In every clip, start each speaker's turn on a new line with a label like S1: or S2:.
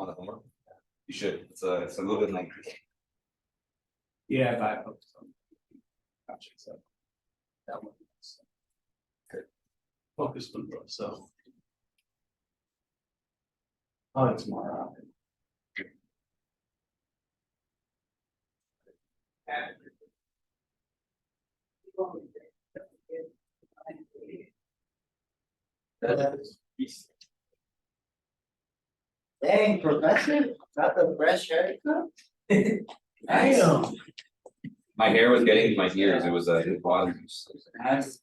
S1: on the homework. You should. It's a little bit lengthy.
S2: Yeah, but I focused on. Gotcha, so. That one. Focused on growth, so. Oh, it's more.
S3: Dang, professor, got the fresh haircut. Damn.
S1: My hair was getting in my ears. It was it bothered me.
S3: That's-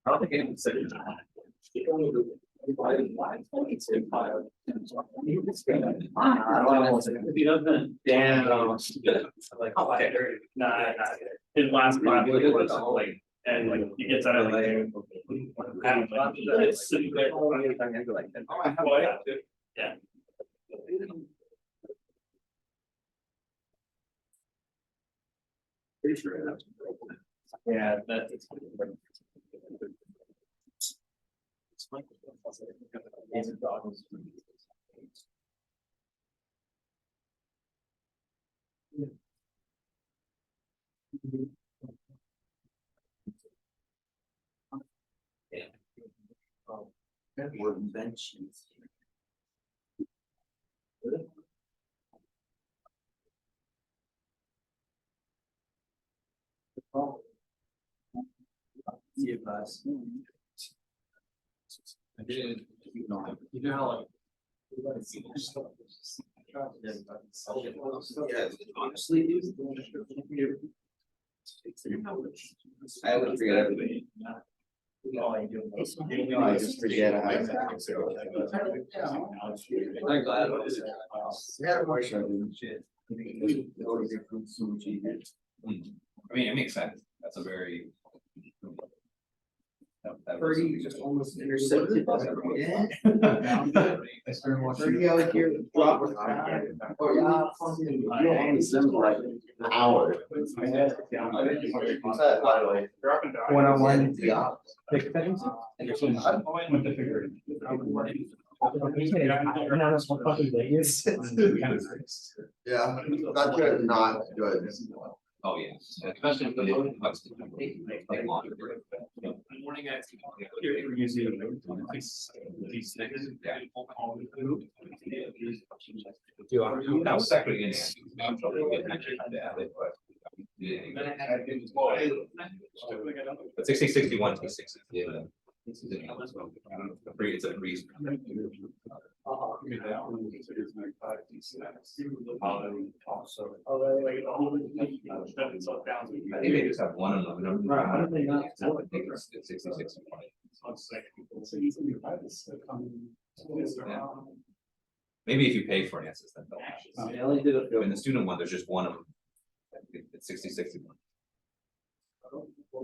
S2: I don't think anyone said it. Damn. Like, oh, nah. His last class was like, and like, he gets out of like. It's sitting there. Yeah. Pretty sure. Yeah, that's.
S3: We're inventions. See you guys.
S1: I didn't.
S2: You know how like.
S1: Yeah, honestly, I would forget everything.
S3: I just forget.
S1: I'm glad.
S3: Yeah, of course I do. So much easier.
S1: I mean, it makes sense. That's a very. That was
S3: Purdy just almost intercepted. Yeah.
S2: I started watching.
S3: Purdy out here. Drop. Oh, yeah. You only send like an hour.
S2: One-on-one.
S3: Yeah.
S2: Pick things. And there's some. I went to figure it.
S3: Yeah, not good, not good.
S1: Oh, yeah, especially if it looks like longer.
S2: Morning, you're using these things.
S1: That was actually in. I'm totally getting it, but. But 6061, 60, yeah. It's a breeze. I think they just have one of them.
S2: Right, how do they not?
S1: It's 66. Maybe if you pay for an ANSYS, then they'll have it.
S3: I only did
S1: In the student one, there's just one of them. It's 6061.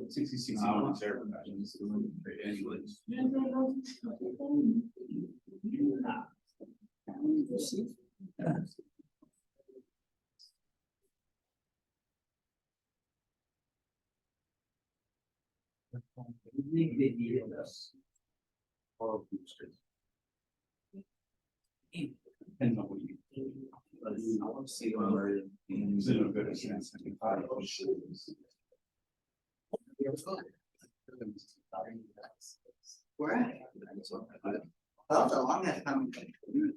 S2: 61 is there. Anyways.
S3: They needed us.
S2: Or boosters. Depends on what you.
S3: But I want to see where.
S2: Is it a good sense?
S3: Where at? Oh, so long as I'm.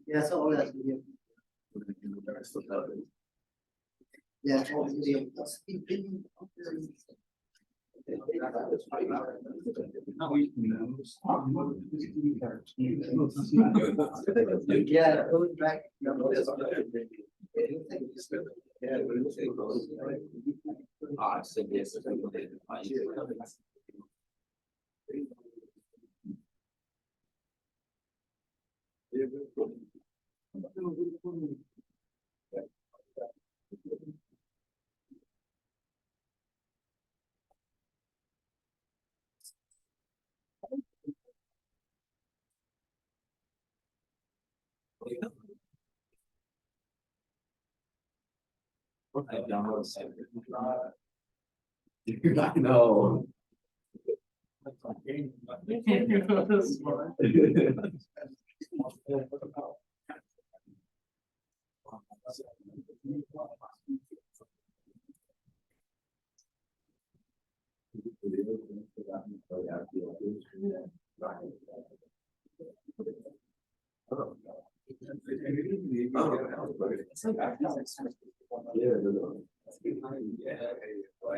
S3: Yeah, so long as we. Yeah. Yeah, going back. I know.
S1: I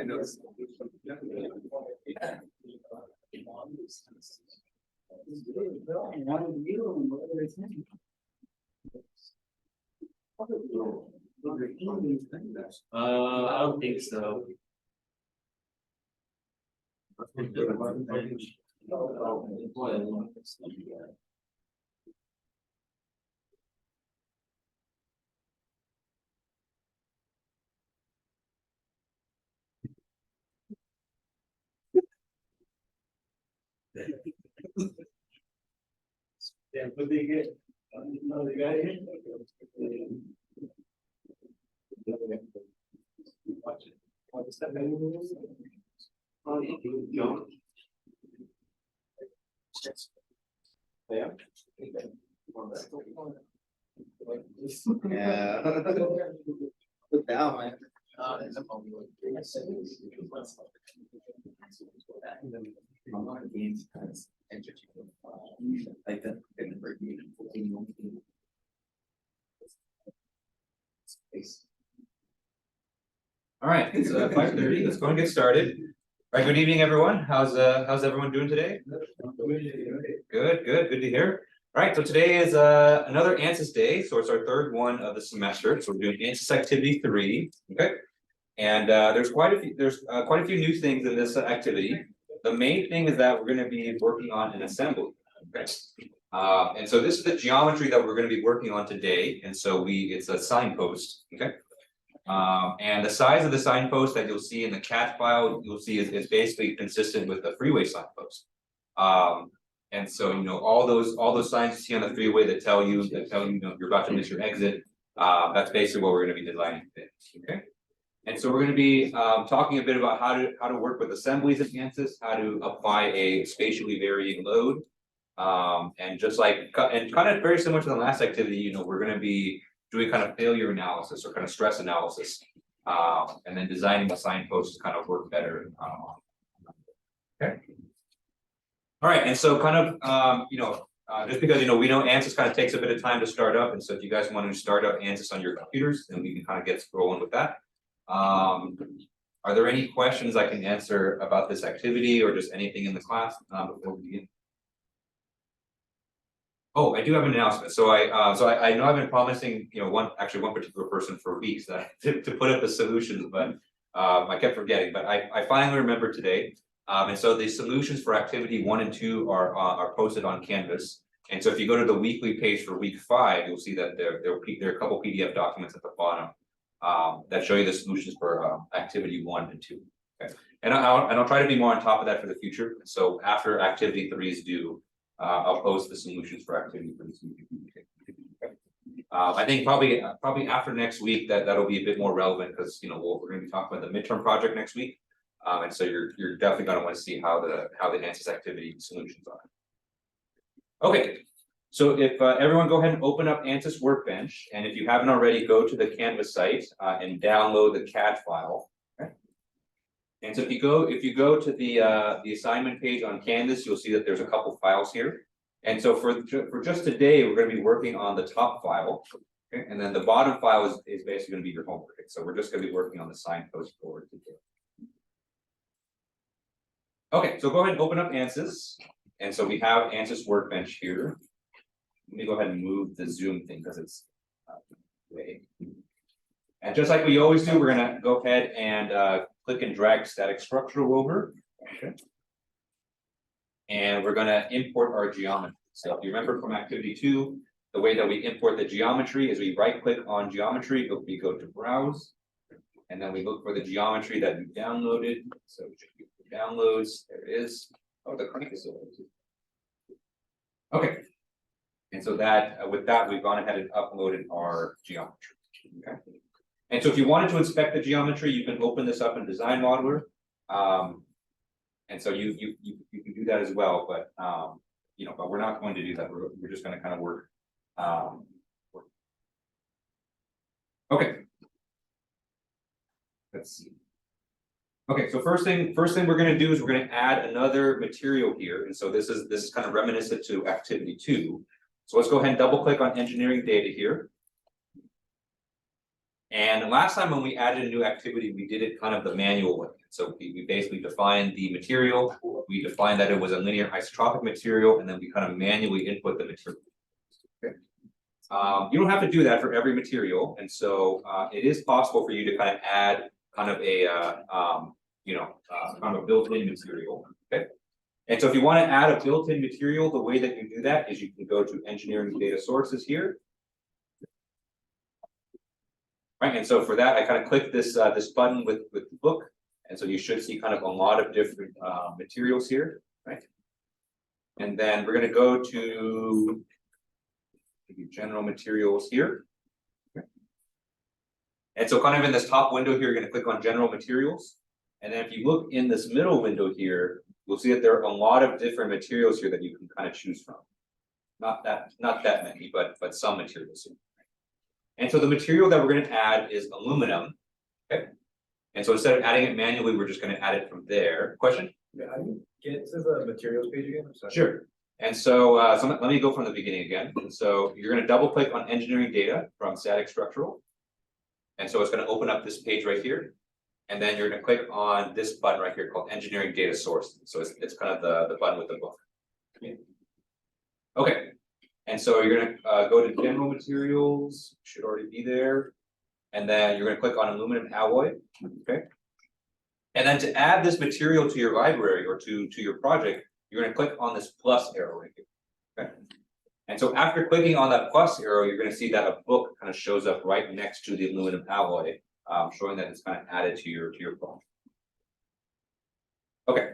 S1: know.
S2: I don't think so. Yeah, but they get another guy.
S3: Yeah. Put down, man. Like that.
S1: All right, it's 5:30. Let's go and get started. All right, good evening, everyone. How's everyone doing today? Good to hear. All right, so today is another ANSYS day, so it's our third one of the semester. So we're doing ANSYS activity 3. Okay, and there's quite a few new things in this activity. The main thing is that we're going to be working on an assembly. Okay, and so this is the geometry that we're going to be working on today, and so it's a signpost. Okay. And the size of the signpost that you'll see in the CAD file, you'll see is basically consistent with the freeway signpost. And so all those signs you see on the freeway that tell you you're about to miss your exit. That's basically what we're going to be designing today. Okay. And so we're going to be talking a bit about how to work with assemblies in ANSYS, how to apply a spatially varying load, and kind of very similar to the last activity. We're going to be doing kind of failure analysis or kind of stress analysis, and then designing the signposts to kind of work better. Okay. All right, and so kind of just because we know ANSYS kind of takes a bit of time to start up, and so if you guys want to start up ANSYS on your computers, then we can kind of get rolling with that. Are there any questions I can answer about this activity or just anything in the class before we begin? Oh, I do have an announcement. So I know I've been promising, one particular person for weeks that to put up the solutions, but I kept forgetting. But I finally remembered today. And so the solutions for activity 1 and 2 are posted on Canvas. And so if you go to the weekly page for week 5, you'll see that there are a couple PDF documents at the bottom that show you the solutions for activity 1 and 2. Okay. And I'll try to be more on top of that for the future. So after activity 3 is due, I'll post the solutions for activity for this week. I think probably after next week that'll be a bit more relevant because we're going to be talking about the midterm project next week, and so you're definitely going to want to see how the ANSYS activity solutions are. Okay, so if everyone go ahead and open up ANSYS Workbench, and if you haven't already, go to the Canvas site and download the CAD file. And so if you go to the assignment page on Canvas, you'll see that there's a couple files here. And so for just today, we're going to be working on the top file, okay? And then the bottom file is basically going to be your homework. So we're just going to be working on the signpost for today. Okay, so go ahead and open up ANSYS. And so we have ANSYS Workbench here. Let me go ahead and move the Zoom thing because it's way. And just like we always do, we're going to go ahead and click and drag static structural over. Okay. And we're going to import our geometry. So if you remember from activity 2, the way that we import the geometry is we right click on geometry, we go to browse, and then we look for the geometry that we downloaded. So downloads, there it is. Oh, the crank is still okay. And so with that, we've gone ahead and uploaded our geometry. Okay. And so if you wanted to inspect the geometry, you can open this up in Design Modeler. And so you can do that as well, but you know, but we're not going to do that. We're just going to kind of work. Okay. Let's see. Okay, so first thing we're going to do is we're going to add another material here, and so this is kind of reminiscent to activity 2. So let's go ahead and double click on engineering data here. And last time when we added a new activity, we did it kind of the manual way. So we basically defined the material, we defined that it was a linear isotropic material, and then we kind of manually input the material. Okay. You don't have to do that for every material, and so it is possible for you to kind of add kind of a kind of a built-in material. Okay. And so if you want to add a built-in material, the way that you do that is you can go to engineering data sources here. Right, and so for that, I kind of click this this button with the book, and so you should see kind of a lot of different materials here, right? And then we're going to go to general materials here. Okay. And so kind of in this top window here, you're going to click on general materials, and then if you look in this middle window here, you'll see that there are a lot of different materials here that you can kind of choose from. Not that many, but some materials here. And so the material that we're going to add is aluminum. Okay. And so instead of adding it manually, we're just going to add it from there. Question?
S4: Yeah, I didn't get to the materials page again. I'm sorry.
S1: Sure. And so, let me go from the beginning again. And so you're going to double click on engineering data from static structural. And so it's going to open up this page right here. And then you're going to click on this button right here called engineering data source. So it's kind of the button with the book. Okay. And so you're going to go to general materials, should already be there. And then you're going to click on aluminum alloy. Okay. And then to add this material to your library or to your project, you're going to click on this plus arrow right here. Okay. And so after clicking on that plus arrow, you're going to see that a book kind of shows up right next to the aluminum alloy, showing that it's kind of added to your project. Okay.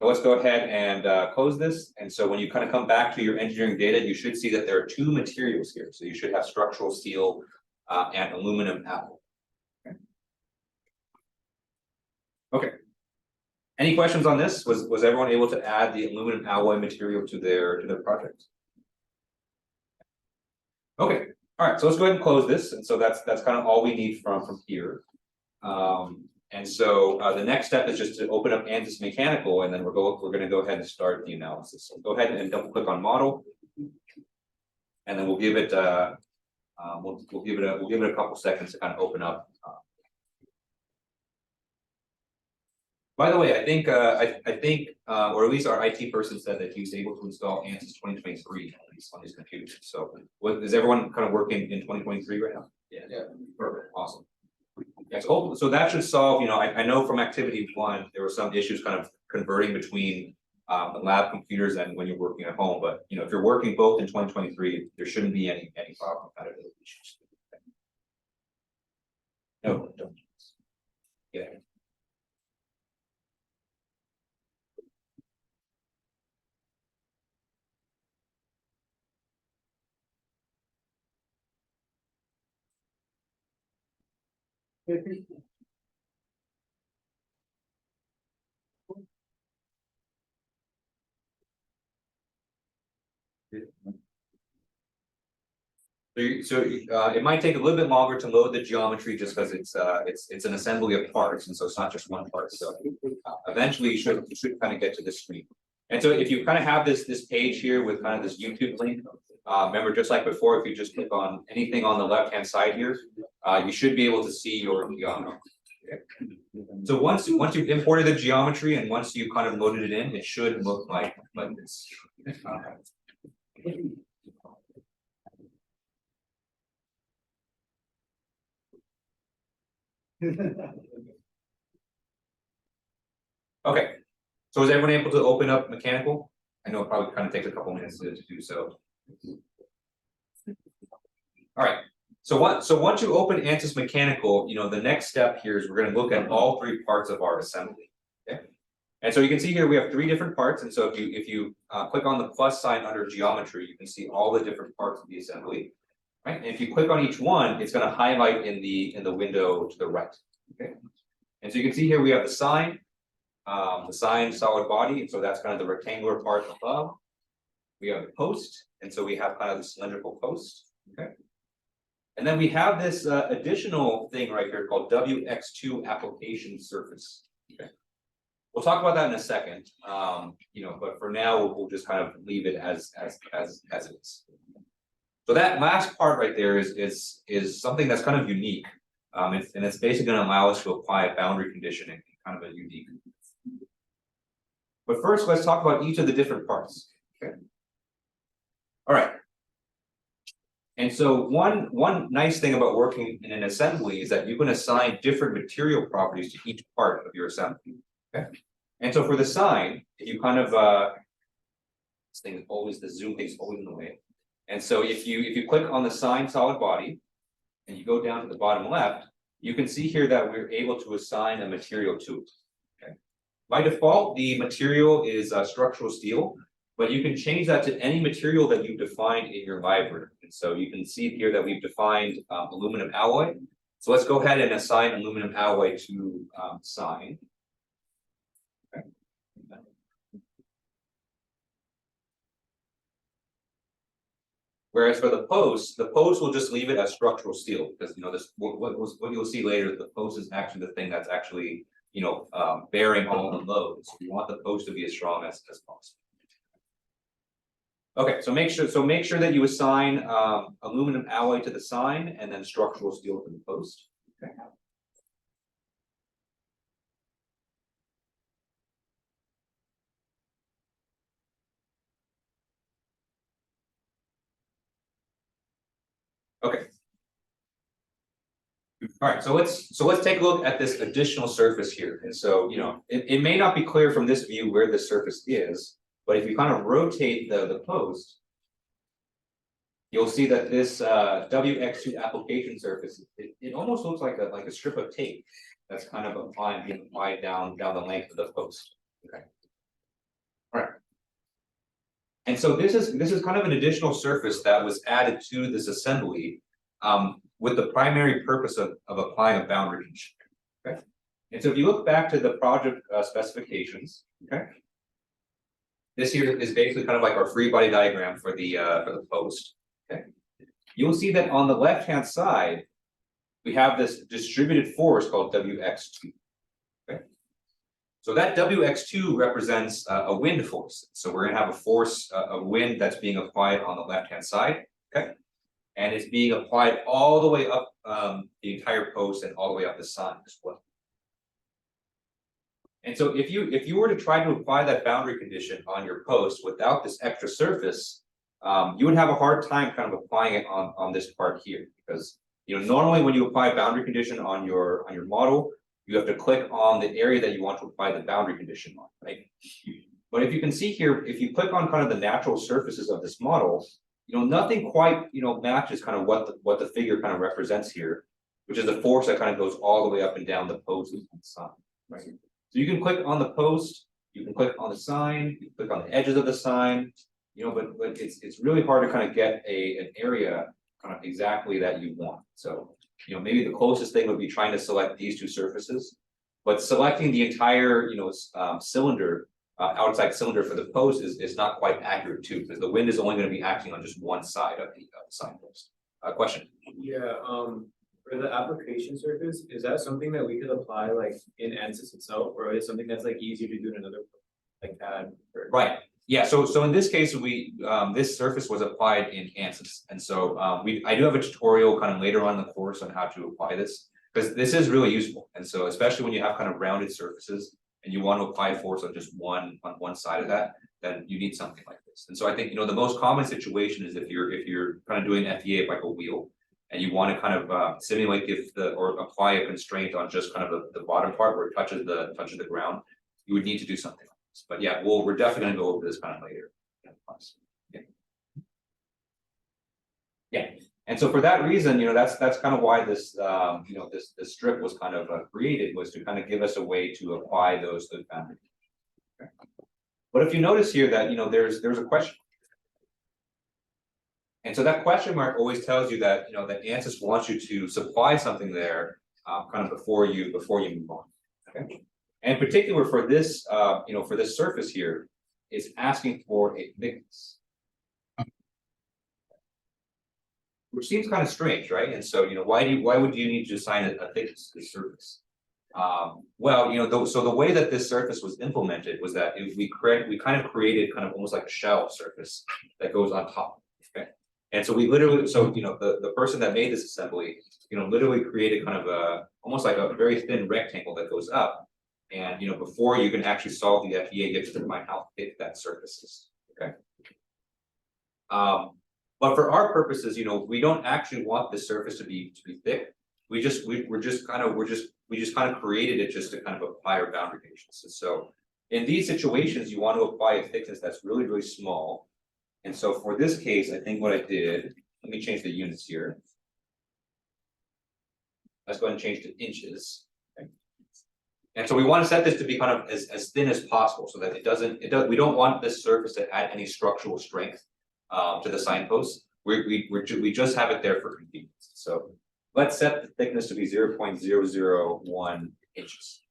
S1: So let's go ahead and close this. And so when you kind of come back to your engineering data, you should see that there are 2 materials here. So you should have structural steel and aluminum alloy. Okay. Okay. Any questions on this? Was everyone able to add the aluminum alloy material to their project? Okay. All right. So let's go ahead and close this. And so that's kind of all we need from here. And so the next step is just to open up ANSYS Mechanical, and then we're going to go ahead and start the analysis. So go ahead and double click on model, and then we'll give it we'll give it a couple seconds to kind of open up. By the way, I think or at least our IT person said that he was able to install ANSYS 2023 on his computer. So is everyone kind of working in 2023 right now? Yeah. Perfect. Awesome. Yeah, so that should solve, you know, I know from activity 1, there were some issues kind of converting between the lab computers and when you're working at home, but you know, if you're working both in 2023, there shouldn't be any problem compatibility issues. No, don't. Yeah. So it might take a little bit longer to load the geometry just because it's an assembly of parts, and so it's not just one part. So eventually you should kind of get to this screen. And so if you kind of have this page here with kind of this YouTube link, remember, just like before, if you just click on anything on the left hand side here, you should be able to see your geometry. Okay. So once you've imported the geometry and once you kind of loaded it in, it should look like this. Okay, so is everyone able to open up mechanical? I know it probably kind of takes a couple minutes to do so. All right, so once you open ANSYS Mechanical, you know, the next step here is we're going to look at all 3 parts of our assembly. Okay, and so you can see here we have 3 different parts, and so if you click on the plus sign under geometry, you can see all the different parts of the assembly. Right, and if you click on each one, it's going to highlight in the window to the right. Okay, and so you can see here we have the sign, the sign solid body, and so that's kind of the rectangular part above. We have the post, and so we have kind of the cylindrical post, okay? And then we have this additional thing right here called WX2 application surface, okay? We'll talk about that in a second, but for now, we'll just kind of leave it as it is. So that last part right there is something that's kind of unique. And it's basically going to allow us to apply a boundary condition in kind of a unique. But first, let's talk about each of the different parts. Okay. All right. And so one nice thing about working in an assembly is that you can assign different material properties to each part of your assembly. Okay. And so for the sign, if you kind of this thing is always the zoom thing is always in the way. And so if you click on the sign solid body and you go down to the bottom left, you can see here that we're able to assign a material to it. Okay. By default, the material is structural steel, but you can change that to any material that you've defined in your library. And so you can see here that we've defined aluminum alloy. So let's go ahead and assign aluminum alloy to sign. Okay. Whereas for the post will just leave it as structural steel, because this what you'll see later, the post is actually the thing that's actually bearing all the loads. So you want the post to be as strong as possible. Okay, so make sure that you assign aluminum alloy to the sign and then structural steel to the post. Okay. Okay. All right, so let's take a look at this additional surface here. And so, it may not be clear from this view where the surface is, but if you kind of rotate the post, you'll see that this WX2 application surface, it almost looks like a strip of tape that's kind of being applied down the length of the post. Okay. All right. And so this is kind of an additional surface that was added to this assembly with the primary purpose of applying a boundary condition. Okay. And so if you look back to the project specifications, okay, this here is basically kind of like our free body diagram for the post. Okay. You'll see that on the left-hand side, we have this distributed force called WX2. Okay. So that WX2 represents a wind force. So we're going to have a force of wind that's being applied on the left-hand side. Okay. And it's being applied all the way up the entire post and all the way up the sign as well. And so if you were to try to apply that boundary condition on your post without this extra surface, you would have a hard time kind of applying it on this part here, because normally when you apply a boundary condition on your model, you have to click on the area that you want to apply the boundary condition on, right? But if you can see here, if you click on kind of the natural surfaces of this model, nothing quite matches kind of what the figure kind of represents here, which is the force that kind of goes all the way up and down the post and the sign, right? So you can click on the post, you can click on the sign, you can click on the edges of the sign, but it's really hard to kind of get an area kind of exactly that you want. So maybe the closest thing would be trying to select these two surfaces, but selecting the entire cylinder. Outside cylinder for the post is not quite accurate too, because the wind is only going to be acting on just one side of the sign post. Question? Yeah, for the application surface, is that something that we could apply like in ANSYS itself, or is it something that's like easier to do in another like CAD? Right. Yeah. So in this case, this surface was applied in ANSYS, and so I do have a tutorial kind of later on in the course on how to apply this, because this is really useful, and so especially when you have kind of rounded surfaces and you want to apply force on just one side of that, then you need something like this. And so I think the most common situation is if you're kind of doing FEA like a wheel, and you want to kind of simulate or apply a constraint on just kind of the bottom part where it touches the ground, you would need to do something like this. But yeah, we're definitely going to go over this kind of later. Yeah. And so for that reason, that's kind of why this this strip was kind of created, was to kind of give us a way to apply those boundaries. Okay. But if you notice here that there's a question, and so that question mark always tells you that that ANSYS wants you to supply something there kind of before you move on. Okay. And in particular for this, for this surface here, it's asking for a thickness. Which seems kind of strange, right? And so, why would you need to assign a thickness to the surface? Well, so the way that this surface was implemented was that we kind of created kind of almost like a shell surface that goes on top. Okay. And so we literally, the person that made this assembly, literally created kind of almost like a very thin rectangle that goes up. And before you can actually solve the FEA, you have to define how thick that surface is. Okay. But for our purposes, we don't actually want this surface to be thick. We just kind of created it just to kind of apply our boundary conditions. And so in these situations, you want to apply a thickness that's really, really small. And so for this case, I think what I did, let me change the units here. Let's go ahead and change to inches. Okay. And so we want to set this to be kind of as thin as possible so that we don't want this surface to add any structural strength to the signpost. We just have it there for convenience. So let's set the thickness to be 0.001 inches.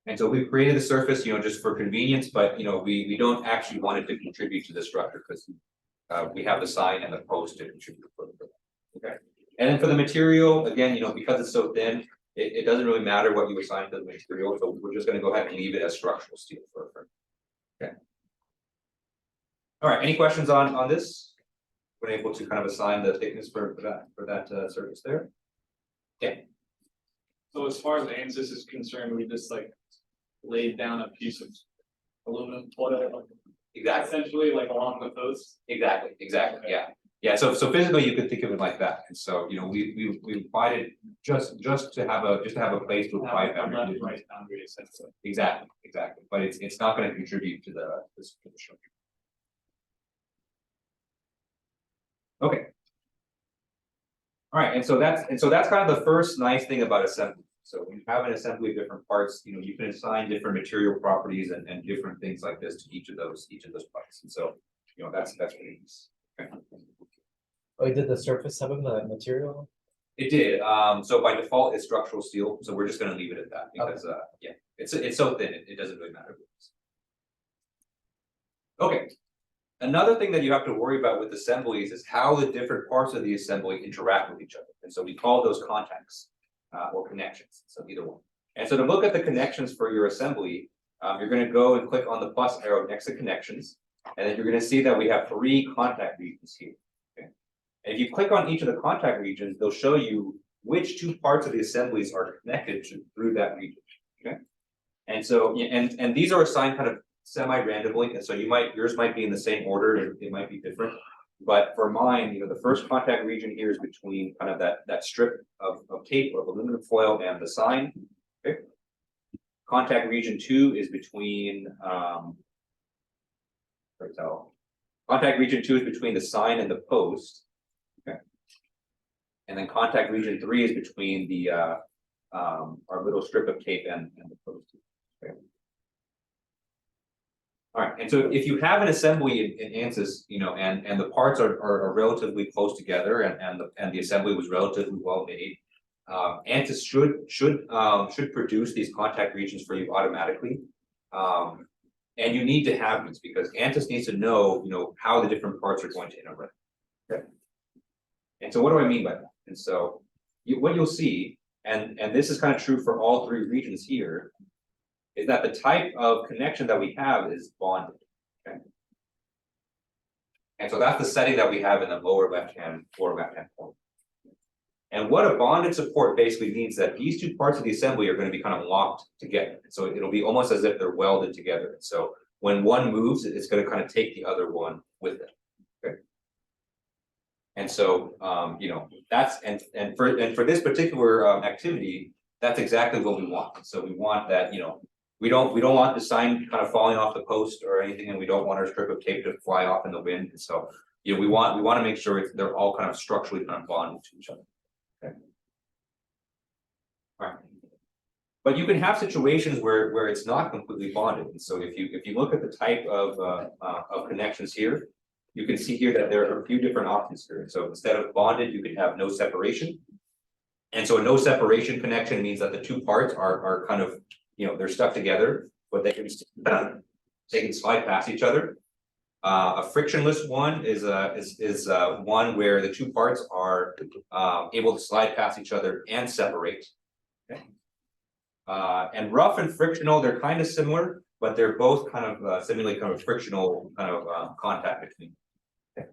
S1: And so we've created the surface, just for convenience, but we don't actually want it to contribute to the structure because we have the sign and the post to contribute further. Okay. And then for the material, again, because it's so thin, it doesn't really matter what you assign to the material. So we're just going to go ahead and leave it as structural steel for. Okay. All right. Any questions on this? We're able to kind of assign the thickness for that surface there. Yeah.
S2: So as far as ANSYS is concerned, we just like laid down a piece of aluminum foil,
S1: Exactly.
S2: essentially like along the post.
S1: Exactly. Yeah. Yeah, so physically you could think of it like that, and so we applied it just to have a place to apply boundary.
S2: Right boundary essentially.
S1: Exactly, but it's not going to contribute to the structure. Okay. All right, and so that's kind of the first nice thing about assembly. So when you have an assembly of different parts, you can assign different material properties and different things like this to each of those parts, and so that's really nice. Okay.
S4: Oh, did the surface have the material?
S1: It did. So by default, it's structural steel. So we're just going to leave it at that because, yeah, it's so thin. It doesn't really matter. Okay. Another thing that you have to worry about with assemblies is how the different parts of the assembly interact with each other. And so we call those contacts or connections. So either one. And so to look at the connections for your assembly, you're going to go and click on the plus arrow next to connections. And then you're going to see that we have 3 contact regions here. And if you click on each of the contact regions, they'll show you which 2 parts of the assemblies are connected through that region. Okay. And so, and these are assigned kind of semi-randomly, and so yours might be in the same order, and it might be different. But for mine, the first contact region here is between kind of that strip of tape of aluminum foil and the sign. Okay. Contact region 2 is between contact region 2 is between the sign and the post. Okay. And then contact region 3 is between the our little strip of tape and the post. Okay. All right, and so if you have an assembly in ANSYS, and the parts are relatively close together, and the assembly was relatively well made, ANSYS should produce these contact regions for you automatically. And you need to have these because ANSYS needs to know, how the different parts are going to interact. Okay. And so what do I mean by that? And so what you'll see, and this is kind of true for all 3 regions here, is that the type of connection that we have is bonded. Okay. And so that's the setting that we have in the lower left-hand corner. And what a bonded support basically means that these 2 parts of the assembly are going to be kind of locked together. So it'll be almost as if they're welded together. So when one moves, it's going to kind of take the other one with it. Okay. And so that's and for this particular activity, that's exactly what we want. So we want that, we don't want the sign kind of falling off the post or anything, and we don't want our strip of tape to fly off in the wind. And so, we want to make sure they're all kind of structurally kind of bonded to each other. Okay. All right. But you can have situations where it's not completely bonded. And so if you look at the type of connections here, you can see here that there are a few different options here. So instead of bonded, you can have no separation. And so a no separation connection means that the two parts are kind of, they're stuck together, but they can slide past each other. A frictionless one is one where the two parts are able to slide past each other and separate. Okay. And rough and frictional, they're kind of similar, but they're both kind of simulate kind of frictional kind of contact between. Okay.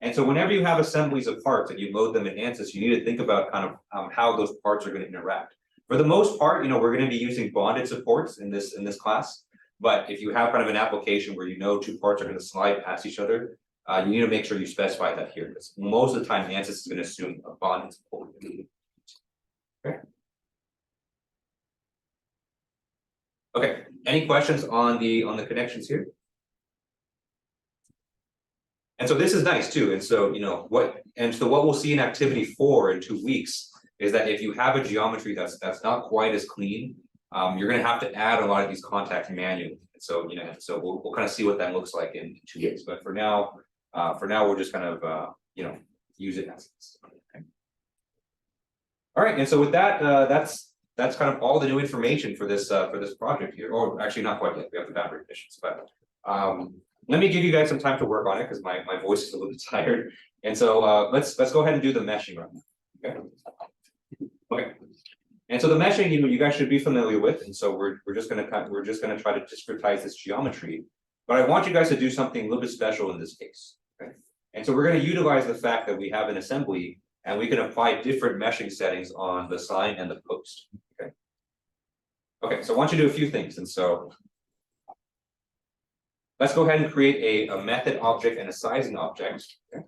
S1: And so whenever you have assemblies of parts and you load them in ANSYS, you need to think about kind of how those parts are going to interact. For the most part, we're going to be using bonded supports in this class. But if you have kind of an application where two parts are going to slide past each other, you need to make sure you specify that here, because most of the time ANSYS is going to assume a bonded support. Okay. Okay. Any questions on the connections here? And so this is nice too. And so what we'll see in activity 4 in 2 weeks is that if you have a geometry that's not quite as clean, you're going to have to add a lot of these contacts manually. And so so we'll kind of see what that looks like in 2 weeks. But for now we'll just kind of use it as it's. Okay. All right, and so with that, that's kind of all the new information for this project here. Or actually, not quite yet. We have the boundary conditions, but let me give you guys some time to work on it because my voice is a little bit tired. And so let's go ahead and do the meshing right now. Okay. Okay. And so the meshing, you guys should be familiar with, and so we're just gonna try to discretize this geometry. But I want you guys to do something a little bit special in this case. Okay. And so we're going to utilize the fact that we have an assembly and we can apply different meshing settings on the sign and the post. Okay. Okay, so I want you to do a few things, and so let's go ahead and create a method object and a sizing object. Okay.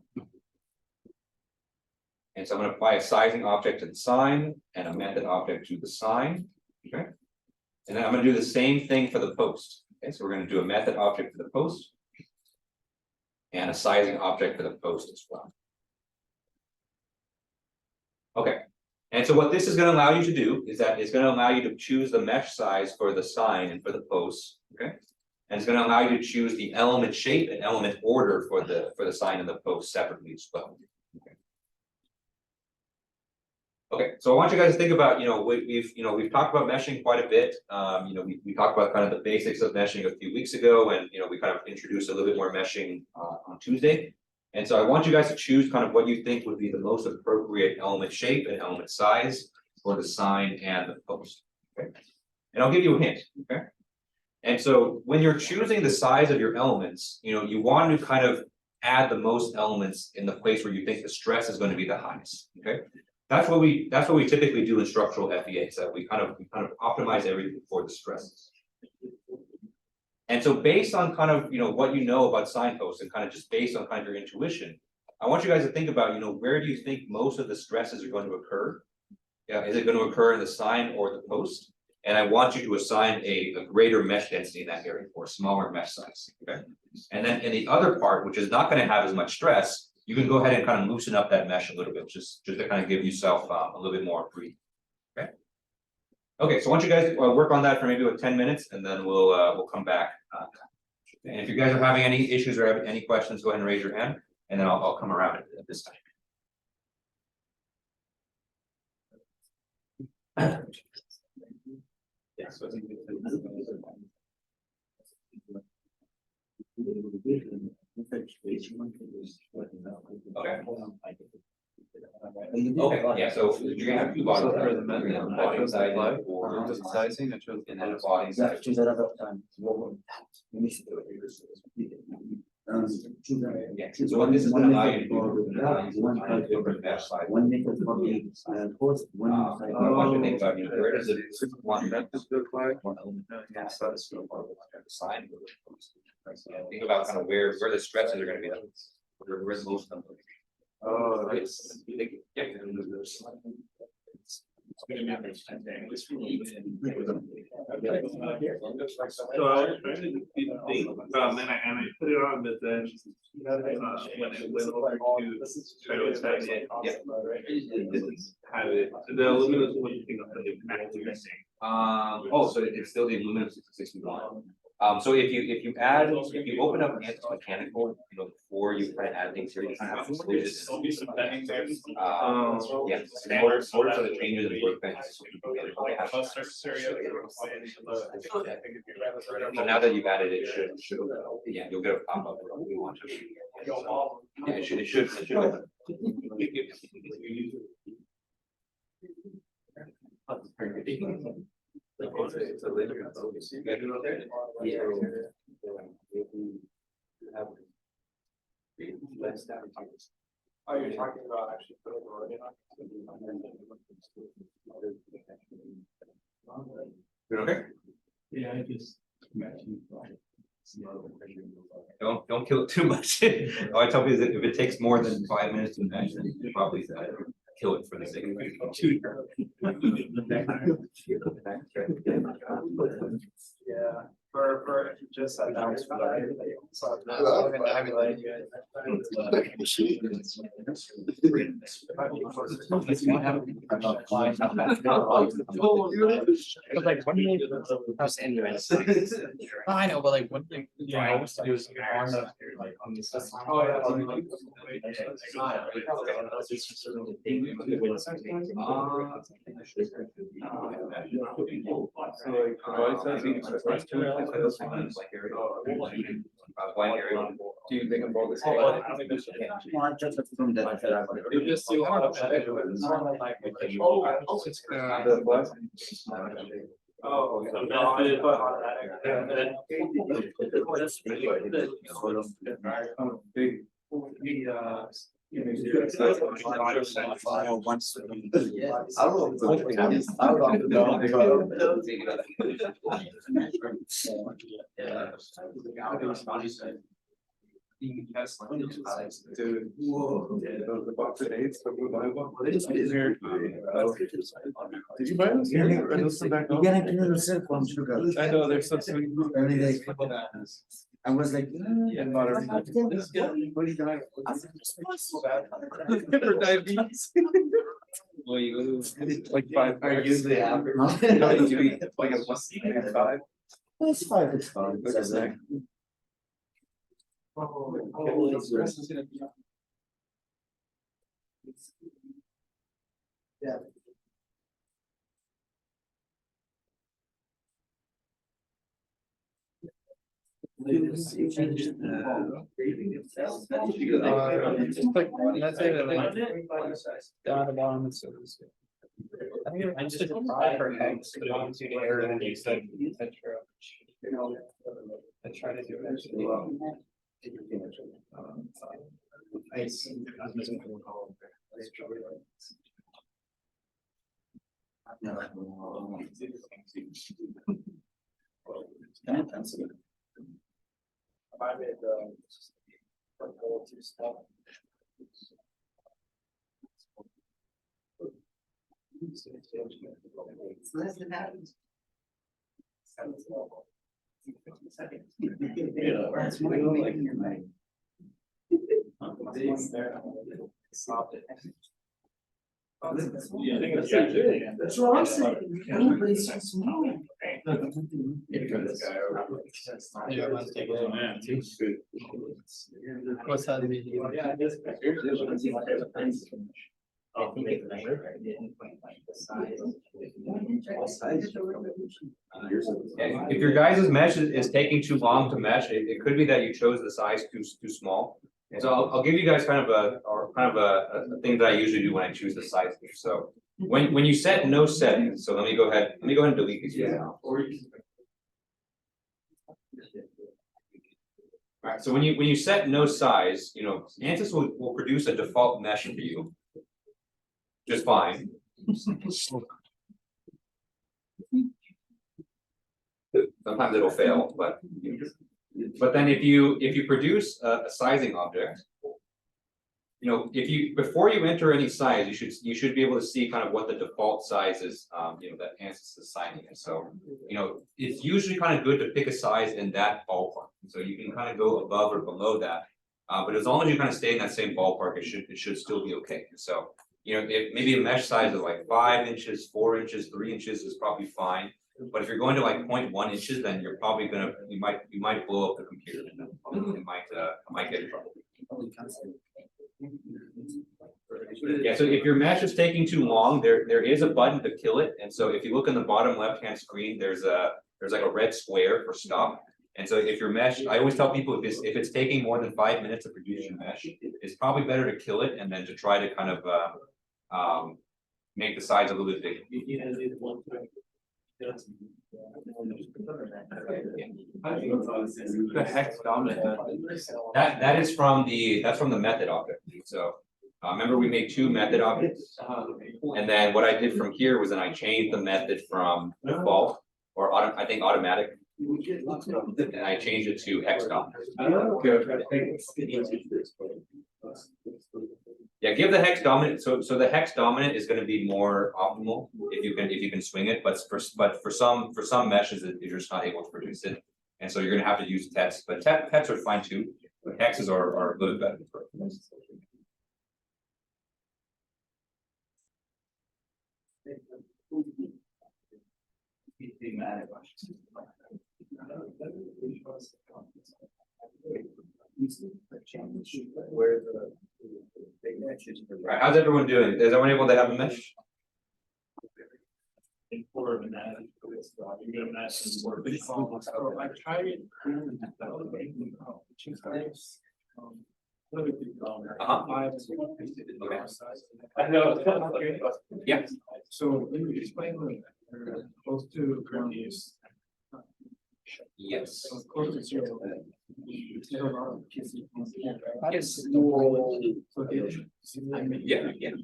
S1: And so I'm going to apply a sizing object to the sign and a method object to the sign. Okay. And then I'm going to do the same thing for the post. Okay, so we're going to do a method object for the post and a sizing object for the post as well. Okay. And so what this is going to allow you to do is that it's going to allow you to choose the mesh size for the sign and for the post. Okay. And it's going to allow you to choose the element shape and element order for the sign and the post separately as well. Okay. Okay, so I want you guys to think about, we've talked about meshing quite a bit. We talked about kind of the basics of meshing a few weeks ago, and we kind of introduced a little bit more meshing on Tuesday. And so I want you guys to choose kind of what you think would be the most appropriate element shape and element size for the sign and the post. Okay, and I'll give you a hint. Okay, and so when you're choosing the size of your elements, you want to kind of add the most elements in the place where you think the stress is going to be the highest. Okay. That's what we typically do in structural FEA, so we kind of optimize everything for the stresses. And so based on kind of what you know about signposts and kind of just based on kind of your intuition, I want you guys to think about where do you think most of the stresses are going to occur? Yeah, is it going to occur in the sign or the post? And I want you to assign a greater mesh density in that area or a smaller mesh size. Okay. And then in the other part, which is not going to have as much stress, you can go ahead and kind of loosen up that mesh a little bit, just to kind of give yourself a little bit more breathing. Okay. Okay. So I want you guys work on that for maybe 10 minutes, and then we'll come back. And if you guys are having any issues or have any questions, go ahead and raise your hand, and then I'll come around at this time. Yeah. So okay, yeah, so you're gonna have two bottom sides, the bottom side or the sizing, and then the bottom side. Yeah, so what this is gonna allow you to do different mesh size. I want you to think about, where does it one look like? One element sign. Think about kind of where the stresses are going to be. Where's the most number? Oh, it's yeah.
S2: So I was trying to do the thing, and I put it on, but then when it went over to try to assign it, it didn't have it. So the luminous one thing of the actually missing.
S1: Oh, so it's still the aluminum 61. So if you open up ANSYS mechanical, before you kind of add things here, you kind of have to include it.
S2: There'll be some things there.
S1: Yeah, in order for the changes in workbench. So now that you've added it, should, yeah, you'll get a pop-up. We want to. Yeah, it should.
S2: Oh, you're talking about actually putting the word in.
S1: You're okay?
S2: Yeah, I just.
S1: Don't kill it too much. All I tell people is that if it takes more than 5 minutes to mesh, then you probably kill it for the sake of it.
S2: Yeah, for just that.
S4: Like, what do you? Anyways. I know, but like, what you know, to do is on the, like, on the system.
S2: Oh, yeah.
S1: Do you think of all this?
S2: You just see one of Oh, no, I did put automatic. And then-
S3: Dude. Whoa. The box of eights, but we buy one. Did you buy those?
S5: You gotta give them a cell phone sugar.
S3: I know, they're so sweet.
S5: Every day. I was like,
S3: Yeah, not everything.
S5: this guy, what are you doing?
S3: For diabetes. Well, you like 5.
S5: I usually have.
S3: No, you eat like a 1.5.
S5: It's fine, it's fine. It's
S3: Okay.
S5: like- Yeah.
S4: That's it. Down the bottom, it's. I think I just tried for eggs, but on to air and you said, I try to do it.
S2: I made two stuff.
S5: It's less than that. That's more like your money.
S2: Stopped it.
S5: Yeah, I think that's what I'm saying. Everybody's so small.
S4: Yeah, let's take it. What's that mean?
S2: Yeah, it is.
S1: If your guys' mesh is taking too long to mesh, it could be that you chose the size too small. And so I'll give you guys kind of a thing that I usually do when I choose the size here. So when you set no settings, so let me go ahead and delete these for now. Alright, so when you set no size, ANSYS will produce a default mesh for you. Just fine. Sometimes it'll fail, but then if you produce a sizing object, before you enter any size, you should be able to see kind of what the default size is, that ANSYS is assigning it. So, it's usually kind of good to pick a size in that ballpark. So you can kind of go above or below that. But as long as you kind of stay in that same ballpark, it should still be okay. So you know, if maybe a mesh size of like 5 inches, 4 inches, 3 inches is probably fine. But if you're going to like 0.1 inches, then you're probably gonna, you might blow up the computer, and it might get in trouble. Yeah, so if your mesh is taking too long, there is a button to kill it, and so if you look in the bottom left-hand screen, there's like a red square for stop. And so if your mesh, I always tell people if it's taking more than 5 minutes to produce your mesh, it's probably better to kill it and then to try to kind of make the size a little bit bigger.
S4: The hex dominant.
S1: That's from the method object. So remember we made 2 method objects, and then what I did from here was then I changed the method from default or I think automatic, and I changed it to hex dominant. Yeah, give the hex dominant. So the hex dominant is going to be more optimal if you can swing it, but for some meshes you're just not able to produce it, and so you're going to have to use tets. But tets are fine too, but hexes are a little better. Alright, how's everyone doing? Is everyone able to have a mesh? Yeah.
S2: So let me explain those two currently use.
S1: Yes.
S2: Close to 0.
S1: Yeah,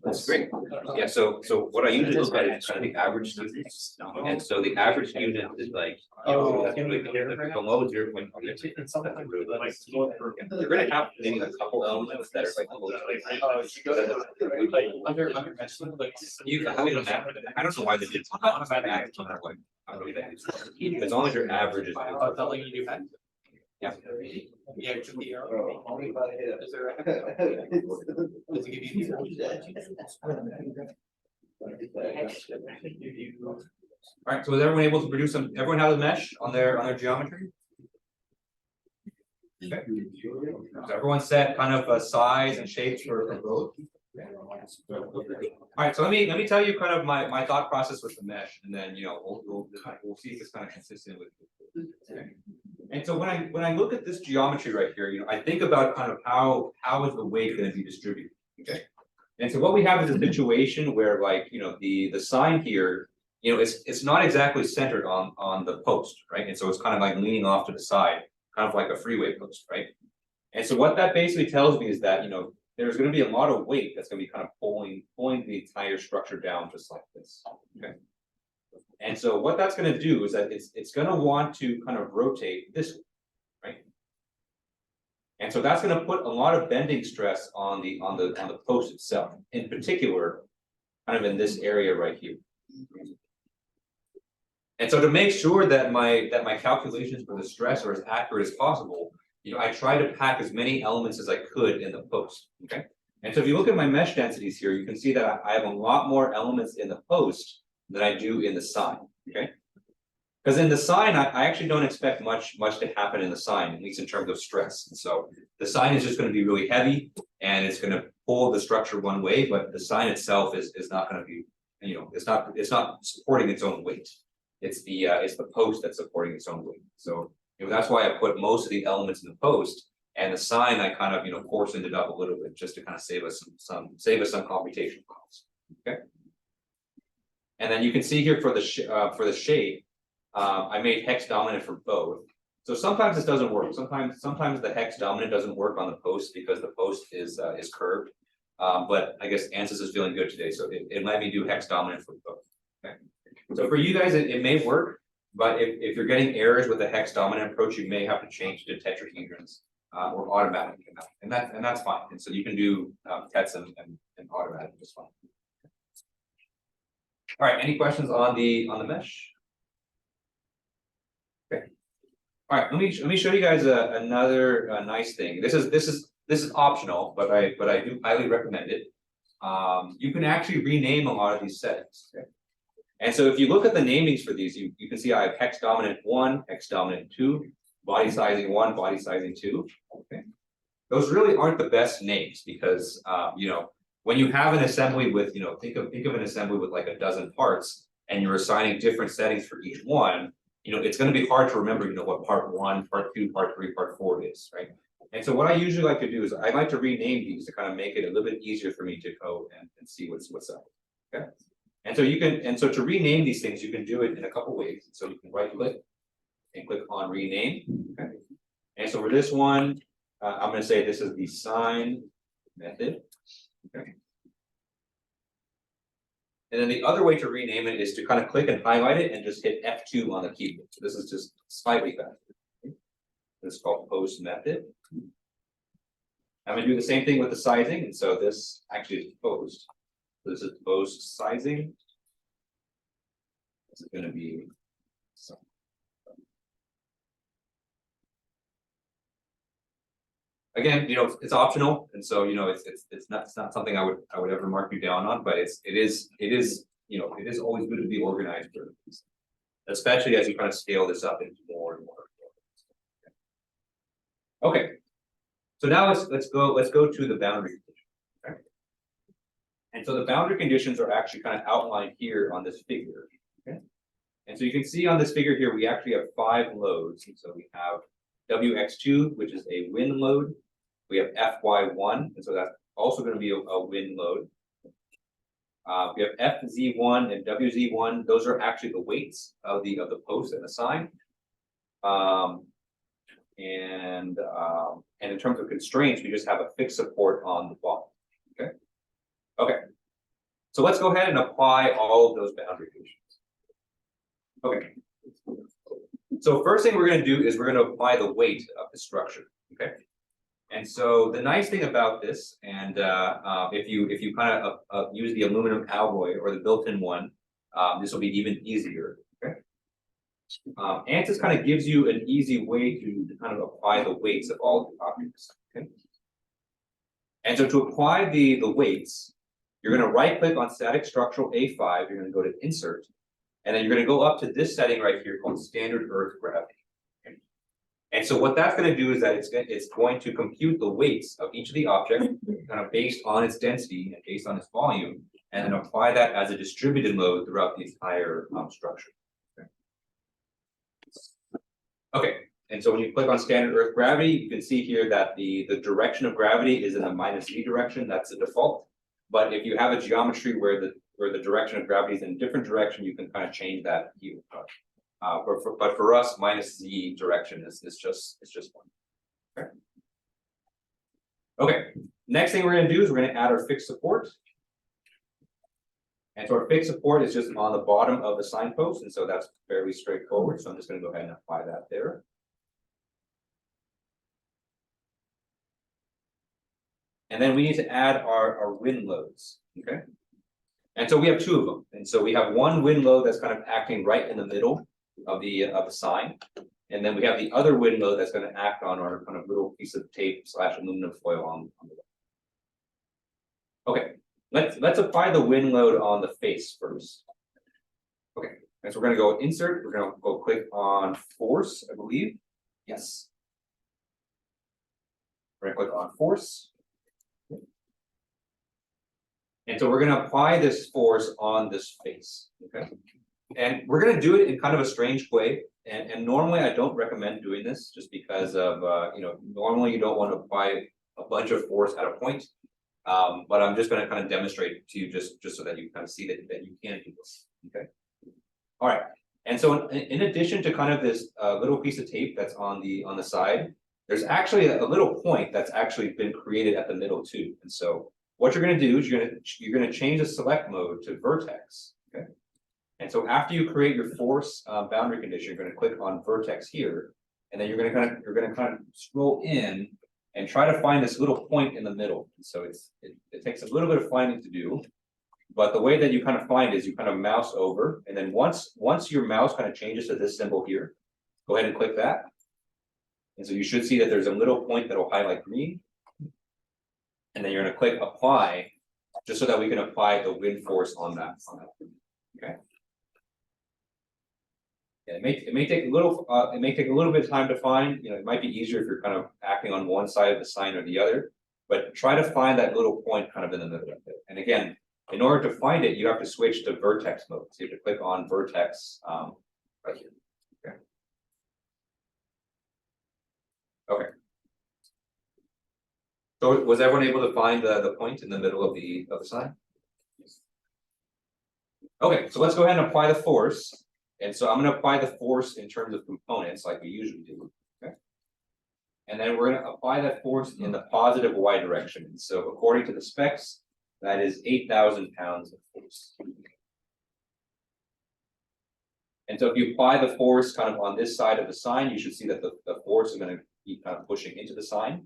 S1: that's great. Yeah, so what I usually look at is kind of the average students, and so the average student is like, that's really below 0. They're gonna have maybe a couple elements that are like I don't know why they did. As long as your average is. Yeah.
S4: Yeah, it should be. Is there a- Does it give you
S1: Alright, so is everyone able to produce some, everyone has a mesh on their geometry? Okay. So everyone set kind of a size and shapes for both. Alright, so let me tell you kind of my thought process with the mesh, and then we'll see if it's kind of consistent with. Okay. And so when I look at this geometry right here, I think about kind of how is the weight going to be distributed. Okay. And so what we have is a situation where the sign here, it's not exactly centered on the post, right? And so it's kind of like leaning off to the side, kind of like a freeway post, right? And so what that basically tells me is that there's going to be a lot of weight that's going to be kind of pulling the entire structure down just like this. Okay. And so what that's going to do is that it's going to want to kind of rotate this way, right? And so that's going to put a lot of bending stress on the post itself, in particular, kind of in this area right here. And so to make sure that my calculations for the stress are as accurate as possible, I try to pack as many elements as I could in the post. Okay. And so if you look at my mesh densities here, you can see that I have a lot more elements in the post than I do in the sign. Okay. Because in the sign, I actually don't expect much to happen in the sign, at least in terms of stress. And so the sign is just going to be really heavy and it's going to pull the structure one way, but the sign itself is not going to be, it's not supporting its own weight. It's the post that's supporting its own weight. So that's why I put most of the elements in the post, and the sign I kind of coarsened it up a little bit just to kind of save us some computation costs. Okay. And then you can see here for the shape, I made hex dominant for both. So sometimes this doesn't work. Sometimes the hex dominant doesn't work on the post because the post is curved. But I guess ANSYS is feeling good today, so it let me do hex dominant for both. Okay. So for you guys, it may work, but if you're getting errors with the hex dominant approach, you may have to change to tetrahedrons or automatic, and that's fine. And so you can do tets and automatic just fine. All right, any questions on the mesh? Okay. All right, let me show you guys another nice thing. This is optional, but I do highly recommend it. you can actually rename a lot of these settings. Okay? And so if you look at the namings for these, you can see I have hex dominant 1, hex dominant 2, body sizing 1, body sizing 2. Okay. Those really aren't the best names because you know, when you have an assembly with, you know, think of an assembly with like a dozen parts and you're assigning different settings for each one, you know, it's going to be hard to remember, you know, what part 1, part 2, part 3, part 4 is, right? And so what I usually like to do is I like to rename these to kind of make it a little bit easier for me to go and see what's up. Okay. And so you can, and so to rename these things, you can do it in a couple ways. So you can right click and click on rename. Okay. And so for this one, I'm going to say this is the sign method. Okay. And then the other way to rename it is to kind of click and highlight it and just hit F2 on the keyboard. So this is just slightly faster. This is called post method. I'm going to do the same thing with the sizing. And so this actually is post. So this is post sizing. This is going to be again, you know, it's optional, and so you know, it's not something I would ever mark you down on, but it is you know, it is always good to be organized for these, especially as you kind of scale this up into more and more. Okay, so now let's go to the boundary conditions. Okay, and so the boundary conditions are actually kind of outlined here on this figure. Okay, and so you can see on this figure here we actually have 5 loads, and so we have WX2, which is a wind load. We have FY1, and so that's also going to be a wind load. We have FZ1 and WZ1; those are actually the weights of the post and the sign. And in terms of constraints, we just have a fixed support on the bottom. Okay. Okay. So let's go ahead and apply all of those boundary conditions. Okay. So first thing we're going to do is we're going to apply the weight of the structure. Okay. And so the nice thing about this, and if you kind of use the aluminum alloy or the built-in one, this will be even easier. Okay. ANSYS kind of gives you an easy way to kind of apply the weights of all the objects. Okay. And so to apply the weights, you're going to right click on static structural A5. You're going to go to insert. And then you're going to go up to this setting right here called standard earth gravity. Okay. And so what that's going to do is that it's going to compute the weights of each of the objects kind of based on its density and based on its volume, and then apply that as a distributed load throughout the entire structure. Okay. Okay. And so when you click on standard earth gravity, you can see here that the direction of gravity is in the -z direction. That's the default. But if you have a geometry where the direction of gravity is in a different direction, you can kind of change that here. But for us, -z direction is just one. Okay. Okay. Next thing we're going to do is we're going to add our fixed support. And so our fixed support is just on the bottom of the signpost, and so that's fairly straightforward. So I'm just going to go ahead and apply that there. And then we need to add our wind loads. Okay. And so we have 2 of them. And so we have one wind load that's kind of acting right in the middle of the sign. And then we have the other wind load that's going to act on our kind of little piece of tape / aluminum foil on the way. Okay, let's apply the wind load on the face first. Okay, and so we're going to go insert, we're going to go click on force, I believe. Yes. We're going to click on force. And so we're going to apply this force on this face. Okay. And we're going to do it in kind of a strange way. And normally I don't recommend doing this just because of, you know, normally you don't want to apply a bunch of force at a point. But I'm just going to kind of demonstrate to you just so that you kind of see that you can do this. Okay. All right. And so in addition to kind of this little piece of tape that's on the side, there's actually a little point that's actually been created at the middle too. And so what you're going to do is you're going to change the select mode to vertex. Okay. And so after you create your force boundary condition, you're going to click on vertex here, and then you're going to kind of scroll in and try to find this little point in the middle. And so it takes a little bit of finding to do, but the way that you kind of find is you kind of mouse over, and then once your mouse kind of changes to this symbol here, go ahead and click that. And so you should see that there's a little point that will highlight green. And then you're going to click apply, just so that we can apply the wind force on that, okay? Yeah, it may take a little bit of time to find, you know, it might be easier if you're kind of acting on one side of the sign or the other, but try to find that little point kind of in the middle of it. And again, in order to find it, you have to switch to vertex mode. So you have to click on vertex right here. Okay. Okay. So was everyone able to find the point in the middle of the sign? Okay, so let's go ahead and apply the force. And so I'm going to apply the force in terms of components like we usually do. Okay. And then we're going to apply that force in the positive y direction. And so according to the specs, that is 8,000 pounds of force. And so if you apply the force kind of on this side of the sign, you should see that the force is going to be kind of pushing into the sign.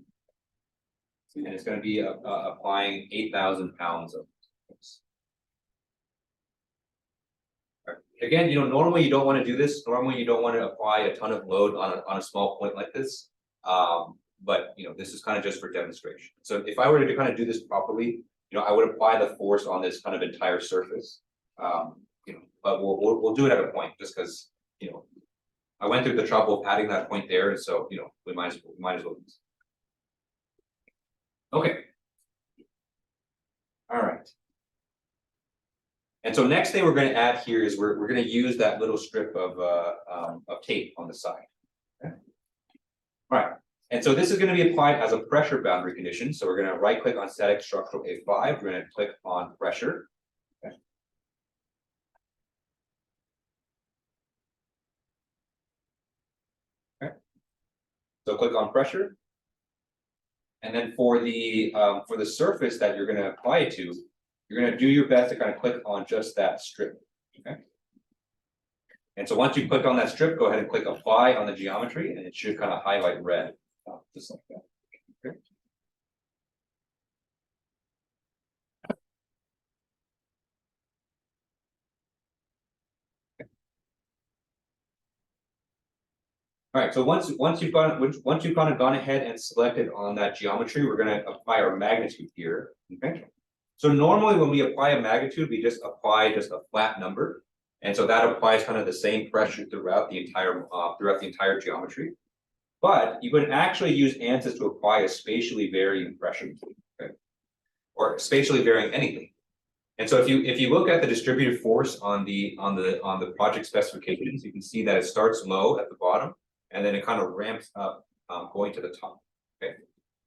S1: And it's going to be applying 8,000 pounds of force. Again, you know, normally you don't want to do this. Normally you don't want to apply a ton of load on a small point like this. But you know, this is kind of just for demonstration. So if I were to kind of do this properly, you know, I would apply the force on this kind of entire surface. You know, but we'll do it at a point just because, you know, I went through the trouble of adding that point there, and so you know, we might as well use it. Okay. All right. And so next thing we're going to add here is we're going to use that little strip of tape on the side. Okay. All right. And so this is going to be applied as a pressure boundary condition. So we're going to right click on static structural A5. We're going to click on pressure. Okay. Okay. So click on pressure. And then for the surface that you're going to apply it to, you're going to do your best to kind of click on just that strip. Okay. And so once you click on that strip, go ahead and click apply on the geometry, and it should kind of highlight red, just like that. Okay. All right, so once you've kind of gone ahead and selected on that geometry, we're going to apply our magnitude here. Okay. So normally when we apply a magnitude, we just apply just a flat number. And so that applies kind of the same pressure throughout the entire geometry. But you can actually use ANSYS to apply a spatially varying pressure, okay? Or spatially varying anything. And so if you look at the distributed force on the project specifications, you can see that it starts low at the bottom and then it kind of ramps up going to the top. Okay.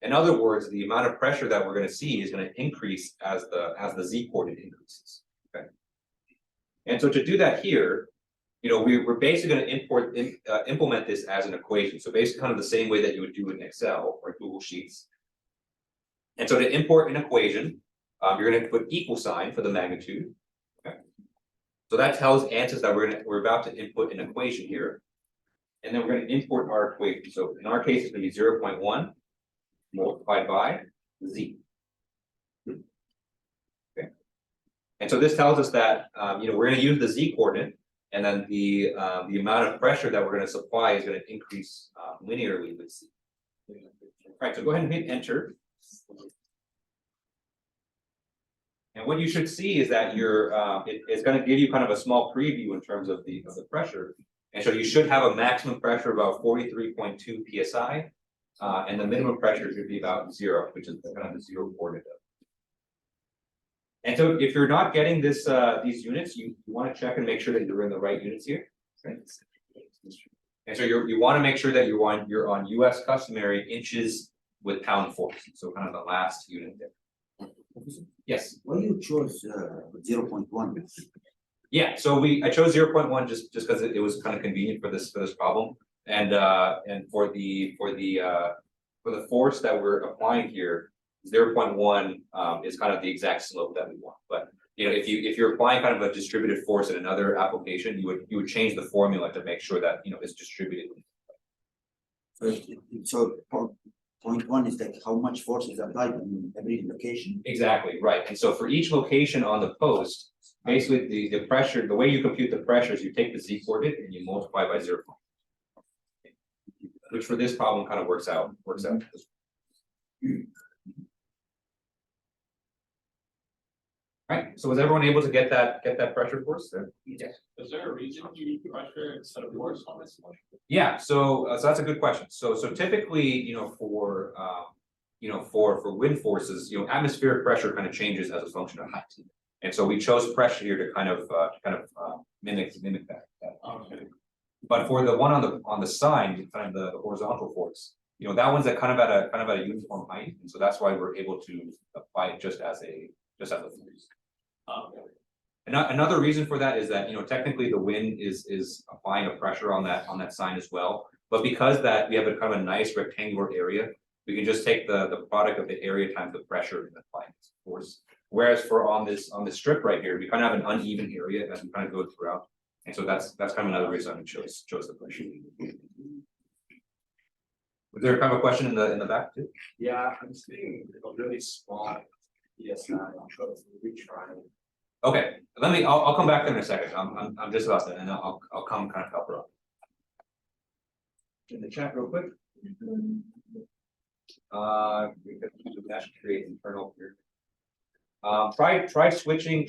S1: In other words, the amount of pressure that we're going to see is going to increase as the z coordinate increases. Okay. And so to do that here, you know, we're basically going to implement this as an equation. So basically kind of the same way that you would do in Excel or Google Sheets. And so to import an equation, you're going to put equal sign for the magnitude. Okay. So that tells ANSYS that we're about to input an equation here. And then we're going to import our equation. So in our case, it's going to be 0.1 multiplied by z. Okay. And so this tells us that you know, we're going to use the z coordinate, and then the amount of pressure that we're going to supply is going to increase linearly with z. All right, so go ahead and hit enter. And what you should see is that it's going to give you kind of a small preview in terms of the pressure. And so you should have a maximum pressure of about 43.2 psi. And the minimum pressure should be about 0, which is kind of the 0 coordinate. And so if you're not getting this these units, you want to check and make sure that you're in the right units here. Okay. And so you want to make sure that you're on US customary inches with pound force. So kind of the last unit there. Yes.
S3: Why you chose 0.1?
S1: Yeah, so I chose 0.1 just because it was kind of convenient for this problem. And for the force that we're applying here, 0.1 is kind of the exact slope that we want. But you know, if you're applying kind of a distributed force in another application, you would change the formula to make sure that, you know, it's distributed.
S3: So 0.1 is like how much force is applied in every location?
S1: Exactly, right. And so for each location on the post, basically the pressure, the way you compute the pressure is you take the z coordinate and you multiply by 0. Which for this problem kind of works out. Right, so was everyone able to get that pressure force there?
S2: Is there a reason you use pressure instead of force on this one?
S1: Yeah, so that's a good question. So typically, for wind forces, atmospheric pressure kind of changes as a function of height. And so we chose pressure here to kind of mimic that.
S2: Okay.
S1: But for the one on the side, kind of the horizontal force, that one's at kind of at a uniform height, and so that's why we're able to apply it just as a force. Another reason for that is that technically the wind is applying a pressure on that sign as well, but because that we have a kind of a nice rectangular area, we can just take the product of the area times the pressure and apply this force. Whereas for on this strip right here, we kind of have an uneven area as we kind of go throughout, and so that's kind of another reason I chose the pressure. Was there kind of a question in the back too?
S3: Yeah, I'm seeing a really small PSI, retrying.
S1: Okay, I'll come back there in a second. I'm just about done, and I'll come kind of help her out. In the chat real quick. We could mesh create internal here. Try switching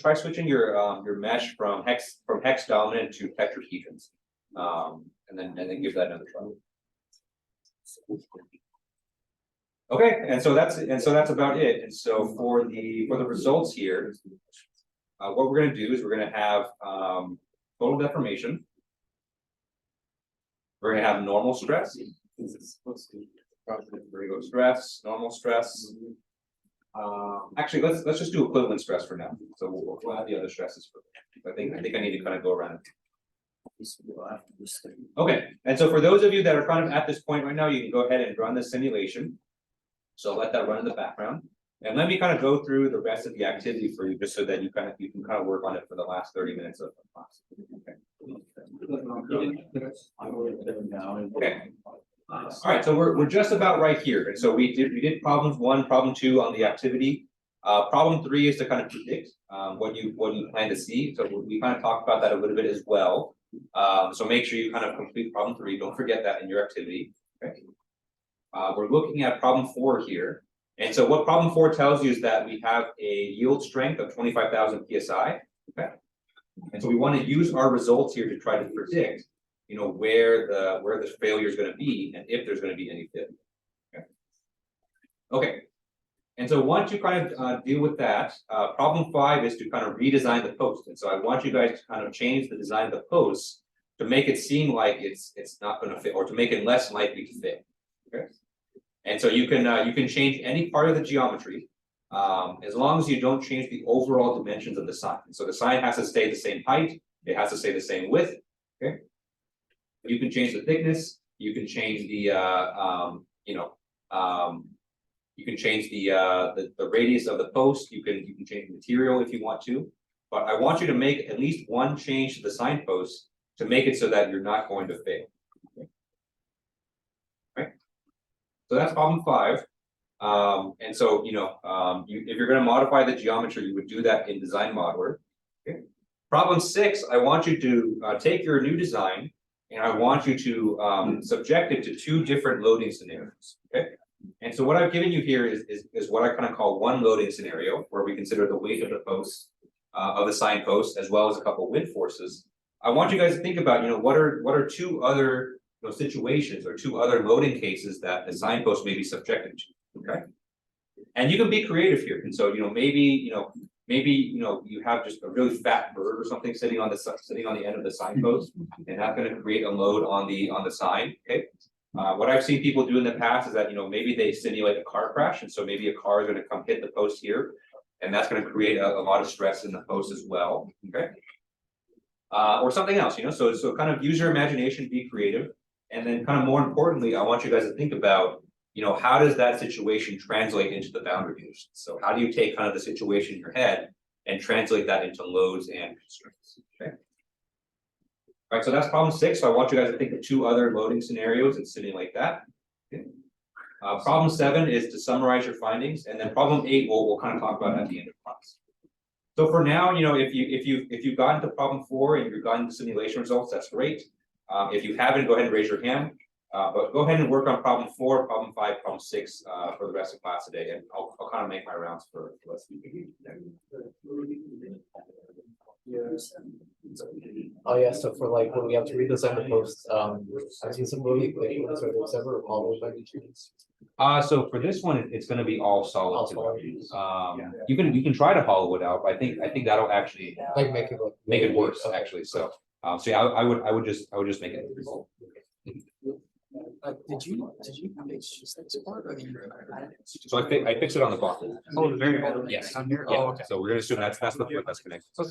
S1: your mesh from hex dominant to tetrahedrons. And then give that another try. Okay, and so that's about it. And so for the results here, what we're going to do is we're going to have total deformation. We're going to have normal stress. Stress, normal stress. Actually, let's just do equivalent stress for now. So we'll add the other stresses for. I think I need to kind of go around. Okay, and so for those of you that are kind of at this point right now, you can go ahead and run the simulation. So let that run in the background, and let me kind of go through the rest of the activity for you, just so that you can kind of work on it for the last 30 minutes of the class. Okay. All right, so we're just about right here, and so we did problems 1, problem 2 on the activity. Problem 3 is to kind of predict what you plan to see. So we kind of talked about that a little bit as well. So make sure you kind of complete problem 3. Don't forget that in your activity. Okay. We're looking at problem 4 here, and so what problem 4 tells you is that we have a yield strength of 25,000 psi. Okay, and so we want to use our results here to try to predict where the failure is going to be and if there's going to be any failure. Okay, and so once you kind of deal with that, problem 5 is to kind of redesign the post. And so I want you guys to kind of change the design of the post to make it seem like it's not going to fail, or to make it less likely to fail. Okay, and so you can change any part of the geometry as long as you don't change the overall dimensions of the sign. So the sign has to stay the same height, it has to stay the same width. Okay. You can change the thickness. You can change the you can change the radius of the post. You can change the material if you want to. But I want you to make at least one change to the signpost to make it so that you're not going to fail. Okay. Right. So that's problem 5. And so if you're going to modify the geometry, you would do that in Design Modeler. Okay. Problem 6, I want you to take your new design, and I want you to subject it to 2 different loading scenarios. Okay, and so what I've given you here is what I kind of call one loading scenario, where we consider the weight of the post, of the signpost, as well as a couple wind forces. I want you guys to think about what are 2 other situations or 2 other loading cases that the signpost may be subjected to. Okay, and you can be creative here, and so maybe you have just a really fat bird or something sitting on the end of the signpost, and that's going to create a load on the sign. Okay, what I've seen people do in the past is that maybe they simulate a car crash, and so maybe a car is going to come hit the post here, and that's going to create a lot of stress in the post as well. Okay, or something else. So kind of use your imagination, be creative, and then kind of more importantly, I want you guys to think about how does that situation translate into the boundary conditions? So how do you take kind of the situation in your head and translate that into loads and constraints? Okay. All right, so that's problem 6. So I want you guys to think of 2 other loading scenarios and simulate that. Okay. Problem 7 is to summarize your findings, and then problem 8 we'll kind of talk about at the end of class. So for now, if you've gotten to problem 4 and you've gotten the simulation results, that's great. If you haven't, go ahead and raise your hand. But go ahead and work on problem 4, problem 5, problem 6, for the rest of class today, and I'll kind of make my rounds for the rest of the week.
S4: Oh, yeah, so for like, when we have to read this on the post, I've seen some movie, like, sort of ever followed by the students.
S1: So for this one, it's gonna be all solid.
S4: All solid.
S1: You can try to hollow it out, but I think that'll actually
S4: Like, make it look.
S1: make it worse,
S4: Okay.
S1: actually, so. So yeah, I would just make it.
S4: Did you fix this part or the?
S1: So I fixed it on the bottom.
S4: Oh, the very bottom.
S1: Yes.
S4: On here?
S1: Yeah,
S4: Oh, okay.
S1: so we're gonna assume that's the foot that's connected.
S2: Oh,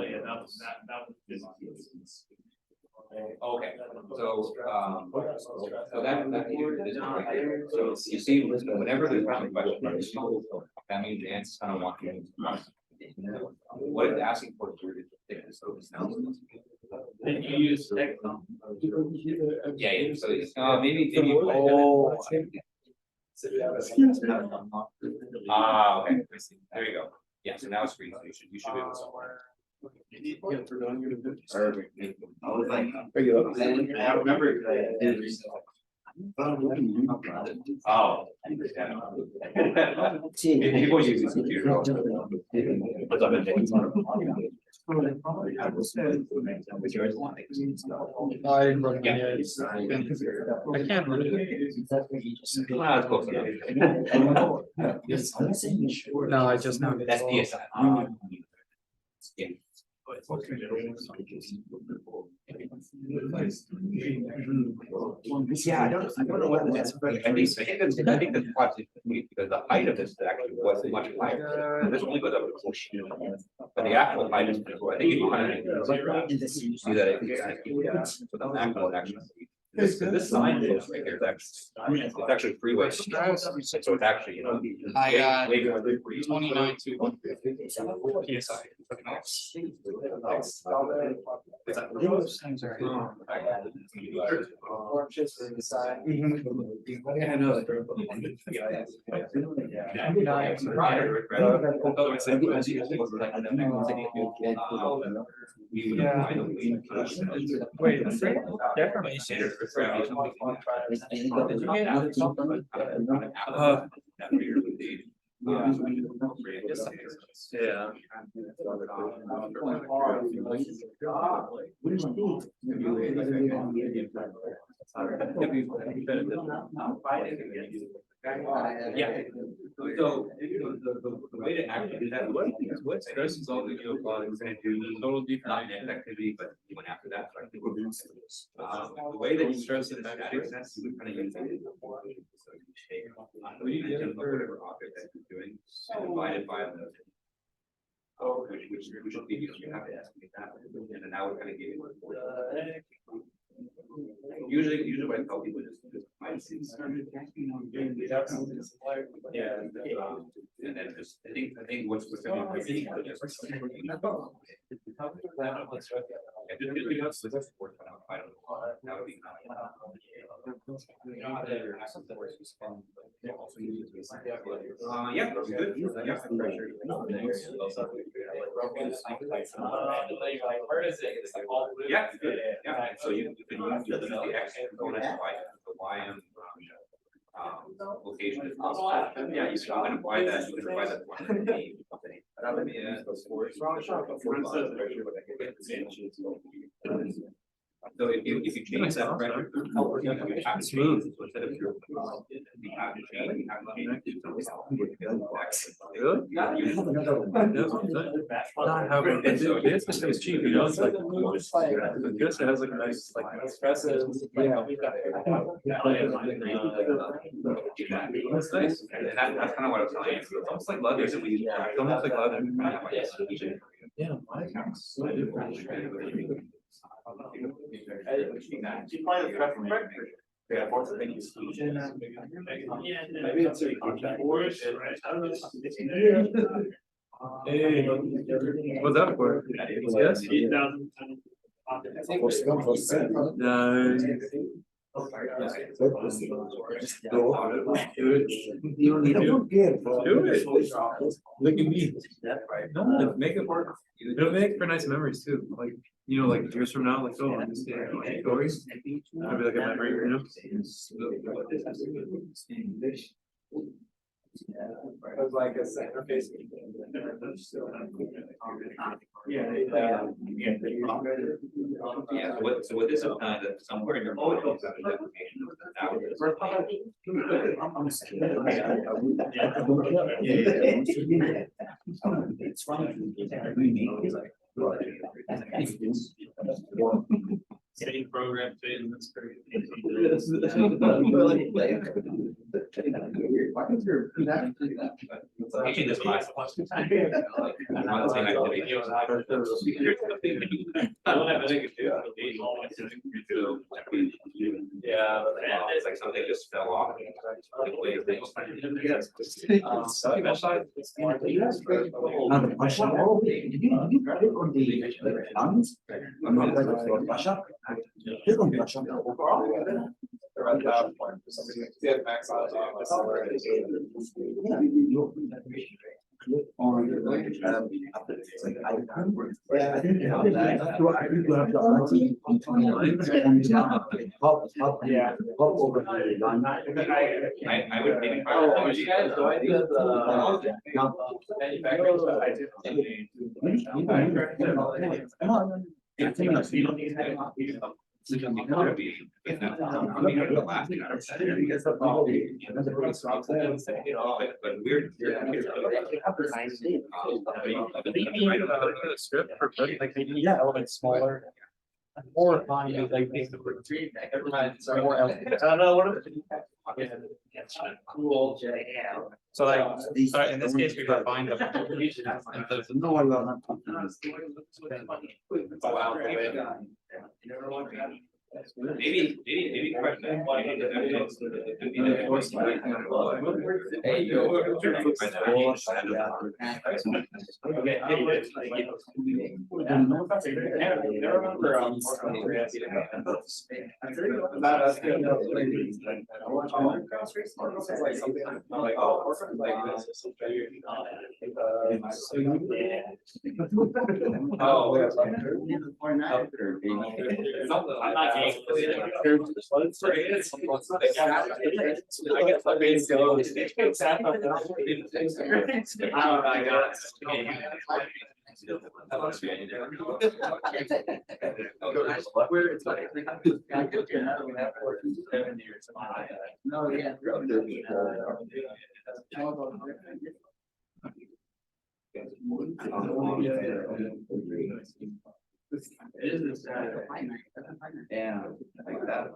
S2: yeah, that was.
S1: Okay, so, so that is right there. So you see, whenever there's a question, that means the answer's kind of walking. What it's asking for here is thickness of the sound.
S2: Did you use?
S1: Yeah, so it's, maybe.
S2: Oh.
S1: Okay, there you go. Yeah, so now it's free, so you should be able to.
S3: I was like, I remember because I did recently.
S1: Oh. People use this computer.
S4: I didn't run it. I can't run it.
S1: That's close enough.
S4: No, I just know.
S1: That's PSI. Yeah. Yeah, I don't know what that's. I think that's possibly because the height of this actually was much higher. This only goes up to. But the actual height is, I think you kind of see that so the actual actually. This sign is right here, it's actually freeway. So it's actually, you know.
S4: I got
S1: way more than
S4: 29 to 1 PSI. Those things are.
S3: I know.
S4: Wait, definitely.
S1: Yeah. Yeah. So the way to actually do that, what stress is all that you apply is going to do total deep not net activity, but you went after that. So I think we're doing the way that you stress it, that makes sense. You would kind of use it. So you take whatever object that you're doing and divide it by the. Oh, which should be, you have to estimate that, and then that would kind of give you. Usually what I tell people is just. Yeah. And then just, I think what's gonna be. Yeah, just I don't know. That would be. Yeah, that's good. Yeah. Yeah, good. Yeah, so you can use the X component, the Y and location is possible. Yeah, you can apply that, you can apply that. So if you change that pressure, you have to smooth instead of pure. You have to change, you have to change.
S4: Really?
S1: Yeah.
S4: Not how this system is cheap, you know, it's like. I guess it has like a nice, like expressive.
S1: That's nice. And that's kind of what I was telling you. It's almost like leather. It's almost like leather.
S4: Yeah.
S2: Maybe it's a contract.
S4: Hey, what's that for? Yes.
S2: 8,000.
S3: I think we're still close to. Just go. You don't need to.
S4: Do it. Look at me. No, make it work. It'll make for nice memories too, like, you know, like years from now, like, oh, I'm just getting like stories. It'll be like a memory, you know?
S3: It was like a centerface.
S1: Yeah, so what this is somewhere in your mind.
S3: It's fine.
S2: Getting programmed in this period.
S1: Teaching this class.
S2: I don't have anything to do. Yeah.
S1: It's like something just fell off. I would maybe.
S2: You guys go into
S1: It's gonna be, you know, I'm gonna go last thing. But weird.
S4: Script for like maybe elements smaller. Or find it like these more elements.
S2: I don't know what it is. Cool.
S4: So like, in this case, we could find them.
S3: No, I will not.
S1: Maybe question.
S2: I'm not getting. I guess my brain's going.
S3: No, yeah.
S1: Yeah, like that.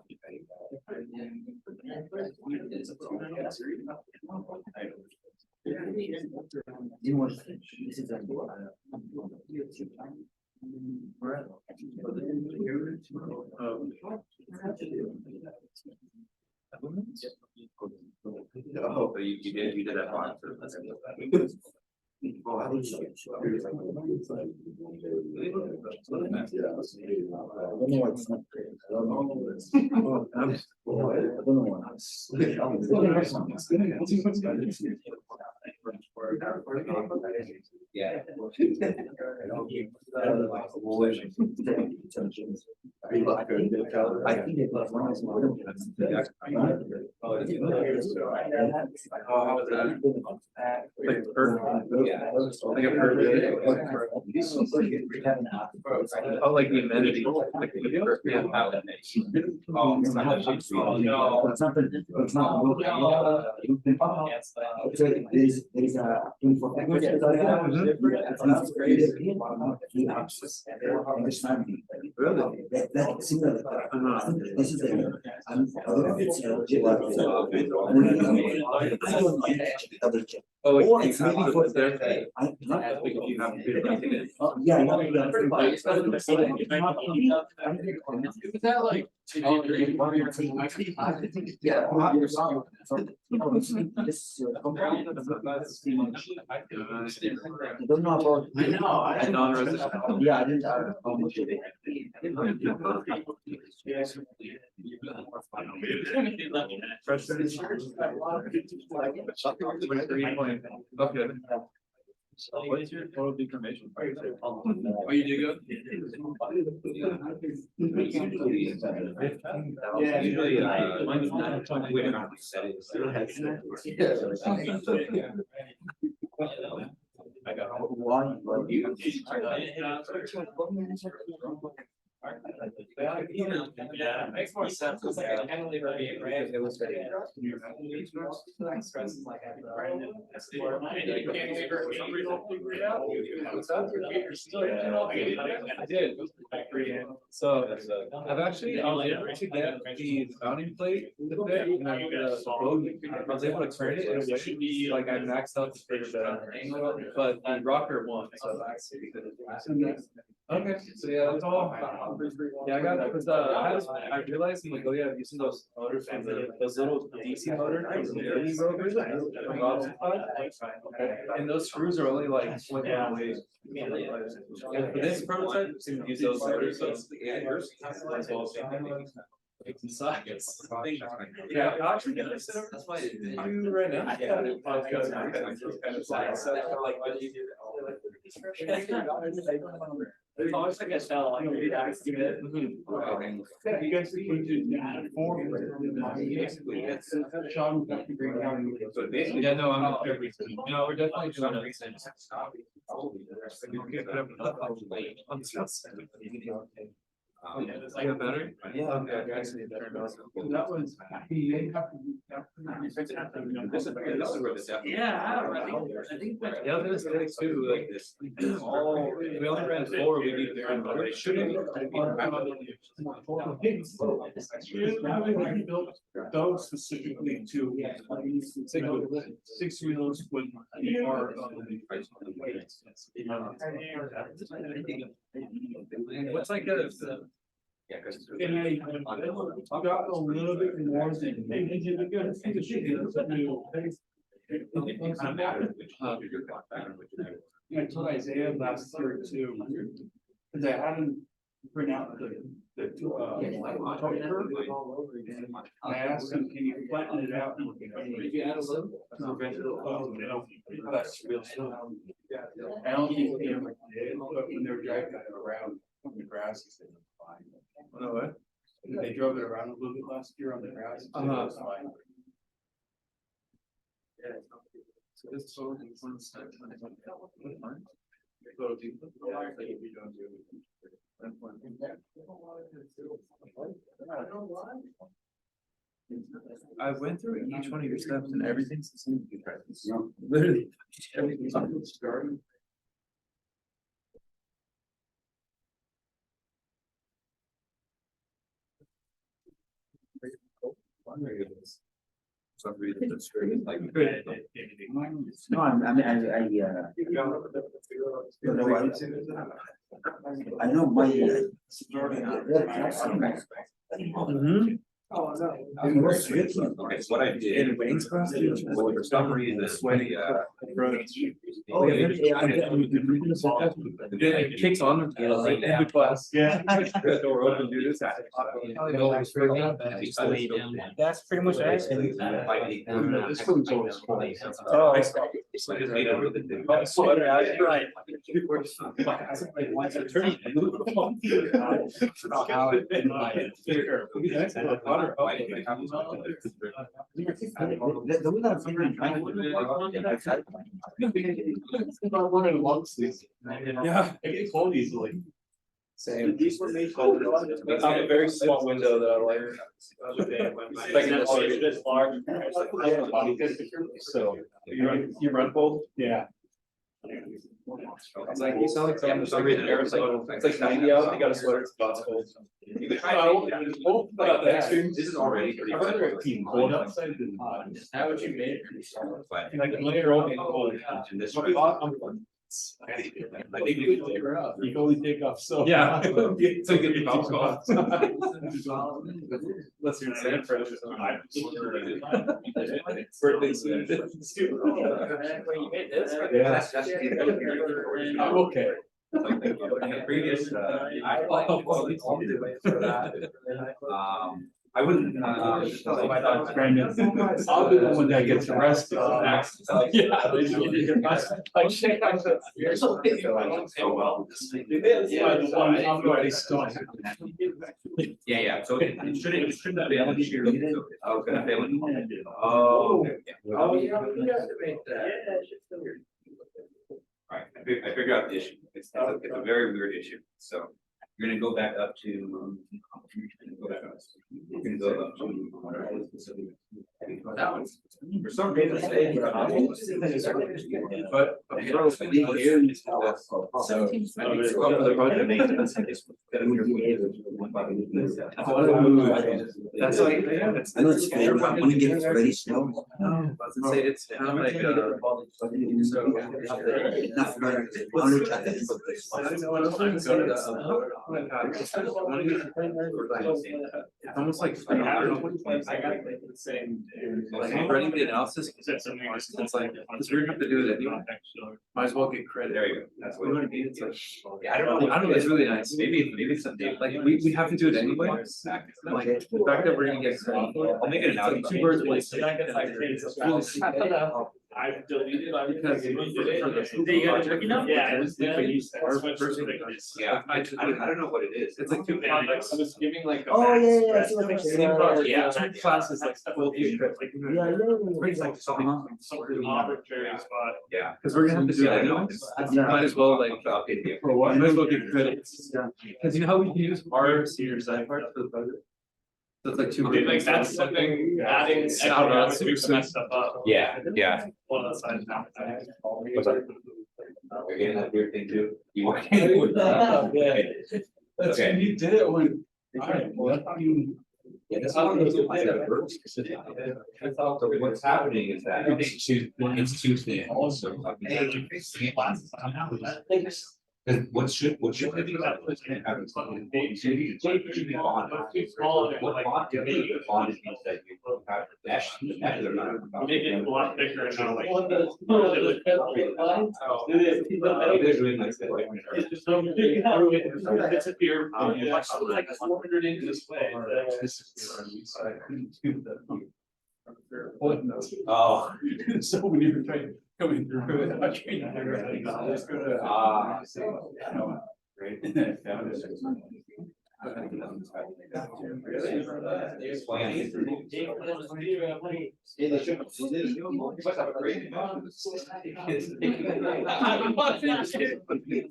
S1: Oh, but you did that one.
S3: Oh, I was
S1: Yeah.
S3: I think it was one of
S4: Like I've heard of it. Oh, like the amenity. Like the
S3: it's this is double check.
S4: Oh,
S3: Or it's maybe for
S4: their.
S3: yeah, don't know about.
S2: I know.
S3: Yeah, I didn't.
S4: Okay. What's your total decommission? Oh, you do good?
S1: Yeah, usually, mine's not, we don't set it. I got
S2: Yeah, it makes more sense. It's like a heavily radiated, right? It was very. Stresses like. You can't leave her, for some reason, figure it out. What's up? You're still.
S4: I did. So I've actually, I was able to get the mounting plate today, and then the boat, I was able to turn it in a way, like I maxed out the angle, but the rocker won, so that's. Okay, so yeah, it's all. Yeah, I got it, because I realized I'm like, oh yeah, I'm using those motors from those little DC motors from the mini rovers. From Rob's Pod. And those screws are only like 1 pound weight. And for this prototype, it's gonna use those motors, so it's the anchors, as well as the sockets. Yeah, I'll actually get this over to you right now. Yeah.
S2: There's always like a cell, like maybe that's it.
S1: You guys
S4: Yeah, no, I'm not. No, we're definitely doing it. I got better?
S1: Yeah.
S4: Okay.
S3: That was.
S2: Yeah, I think.
S4: Yeah, I was gonna say too, like this, all, we only ran 4, we need to run more. It shouldn't be.
S3: Those specifically to. Six wheels with.
S4: What's like a,
S1: Yeah, because.
S3: And I've got a little bit more than. I told Isaiah last year too, cause I hadn't print out the total curve. I asked him, can you flatten it out? If you add a little. That's real slow. I don't think they ever did, but when they were driving it around on the grass, he said, fine.
S4: no what?
S3: They drove it around a little bit last year on the grass. He said it was fine.
S4: So this total is 1 second. I went through each one of your steps and everything's the same. Literally, everything's on the starting. Some reason it's very like.
S6: No, I mean, I know my.
S1: Okay, so what I did. Well, for some reason,
S4: It kicks on like in the class.
S3: Yeah.
S4: The door open, do this.
S6: That's pretty much it.
S3: This one's always funny.
S6: Oh, I
S2: Right.
S6: The way that I'm thinking, trying
S3: One of the months.
S4: Yeah.
S3: It gets cold easily.
S4: Same. It's on a very small window that I like. Like
S2: This large.
S3: So.
S4: You run both?
S3: Yeah.
S4: It's like, you sound like someone for some reason, aerosol, it's like 90 out, they got a sweater, it's about cold.
S1: You could try to-
S4: About the extreme.
S1: This is already pretty.
S3: I'd rather a team cold outside than hot.
S2: How would you make
S1: But-
S3: Like a layer of cold.
S1: And this.
S3: I think you can take her out. You can only take off so.
S4: Yeah.
S1: So you get the bounce off.
S4: Unless you're in San Francisco. Birthday suit.
S2: You made this?
S3: Yeah. I'm okay.
S1: Like in the previous, I wouldn't,
S3: Brandon, I'll be the one that gets arrested.
S1: So well. Yeah, so it shouldn't fail in shear. Oh, it's gonna fail in. Oh, okay. Alright, I figured out the issue. It's a very weird issue, so you're gonna go back up to. Go back up. You're gonna go up to. That one's, for some reason, but.
S4: That's like,
S6: I know it's fair, but when it gets ready snow.
S4: say it's kind of like, so.
S6: Not better, under traffic.
S4: It's almost like, I don't know.
S2: I got like the same.
S4: Like running the analysis,
S2: Is that something?
S4: it's like, it's weird enough to do it anyway, might as well get credit.
S1: There you go, that's what.
S4: You know what I mean? It's like,
S1: Yeah, I don't know,
S4: it's really nice.
S1: maybe someday,
S4: Like, we have to do it anyway, like, the fact that we're gonna get credit.
S1: I'll make it an
S4: It's like
S1: outing.
S4: two birds with one stone.
S2: I've deleted, I
S4: Because
S2: did
S4: it-
S2: you guys working out? Yeah.
S4: Our first thing
S1: Yeah, I don't know what it is.
S4: It's like two projects.
S2: I was giving like.
S6: Oh, yeah, I see what you're saying.
S2: Yeah.
S4: Two classes like full day trip, like.
S1: It's like something.
S2: Something arbitrary spot.
S1: Yeah.
S4: Cause we're gonna have to do
S1: Yeah, I
S4: it
S1: know.
S4: anyways. Might as well like,
S3: For what?
S4: might as well get credit. Cause you know how we can use our senior side part for the budget? So it's like two.
S2: Dude, like that's something adding extra
S4: Shout out,
S2: hours to mess stuff up.
S1: Yeah, yeah.
S2: One of the sides now.
S1: What's that? You're getting that weird thing too? You want? Okay.
S3: That's
S1: Okay.
S3: when you did it when. Alright, well, that's how you.
S1: Yeah, that's how it works. So what's happening is that it's too thin. Also. What should be What bond means that you have mesh, the meshes are not.
S2: Make it a lot thicker and not like.
S1: They're doing like that.
S2: Disappear. Like 400 inches away.
S1: Oh.
S3: So when you were trying, coming through it, I trained everything. Let's go to.
S1: Great.
S3: Found it.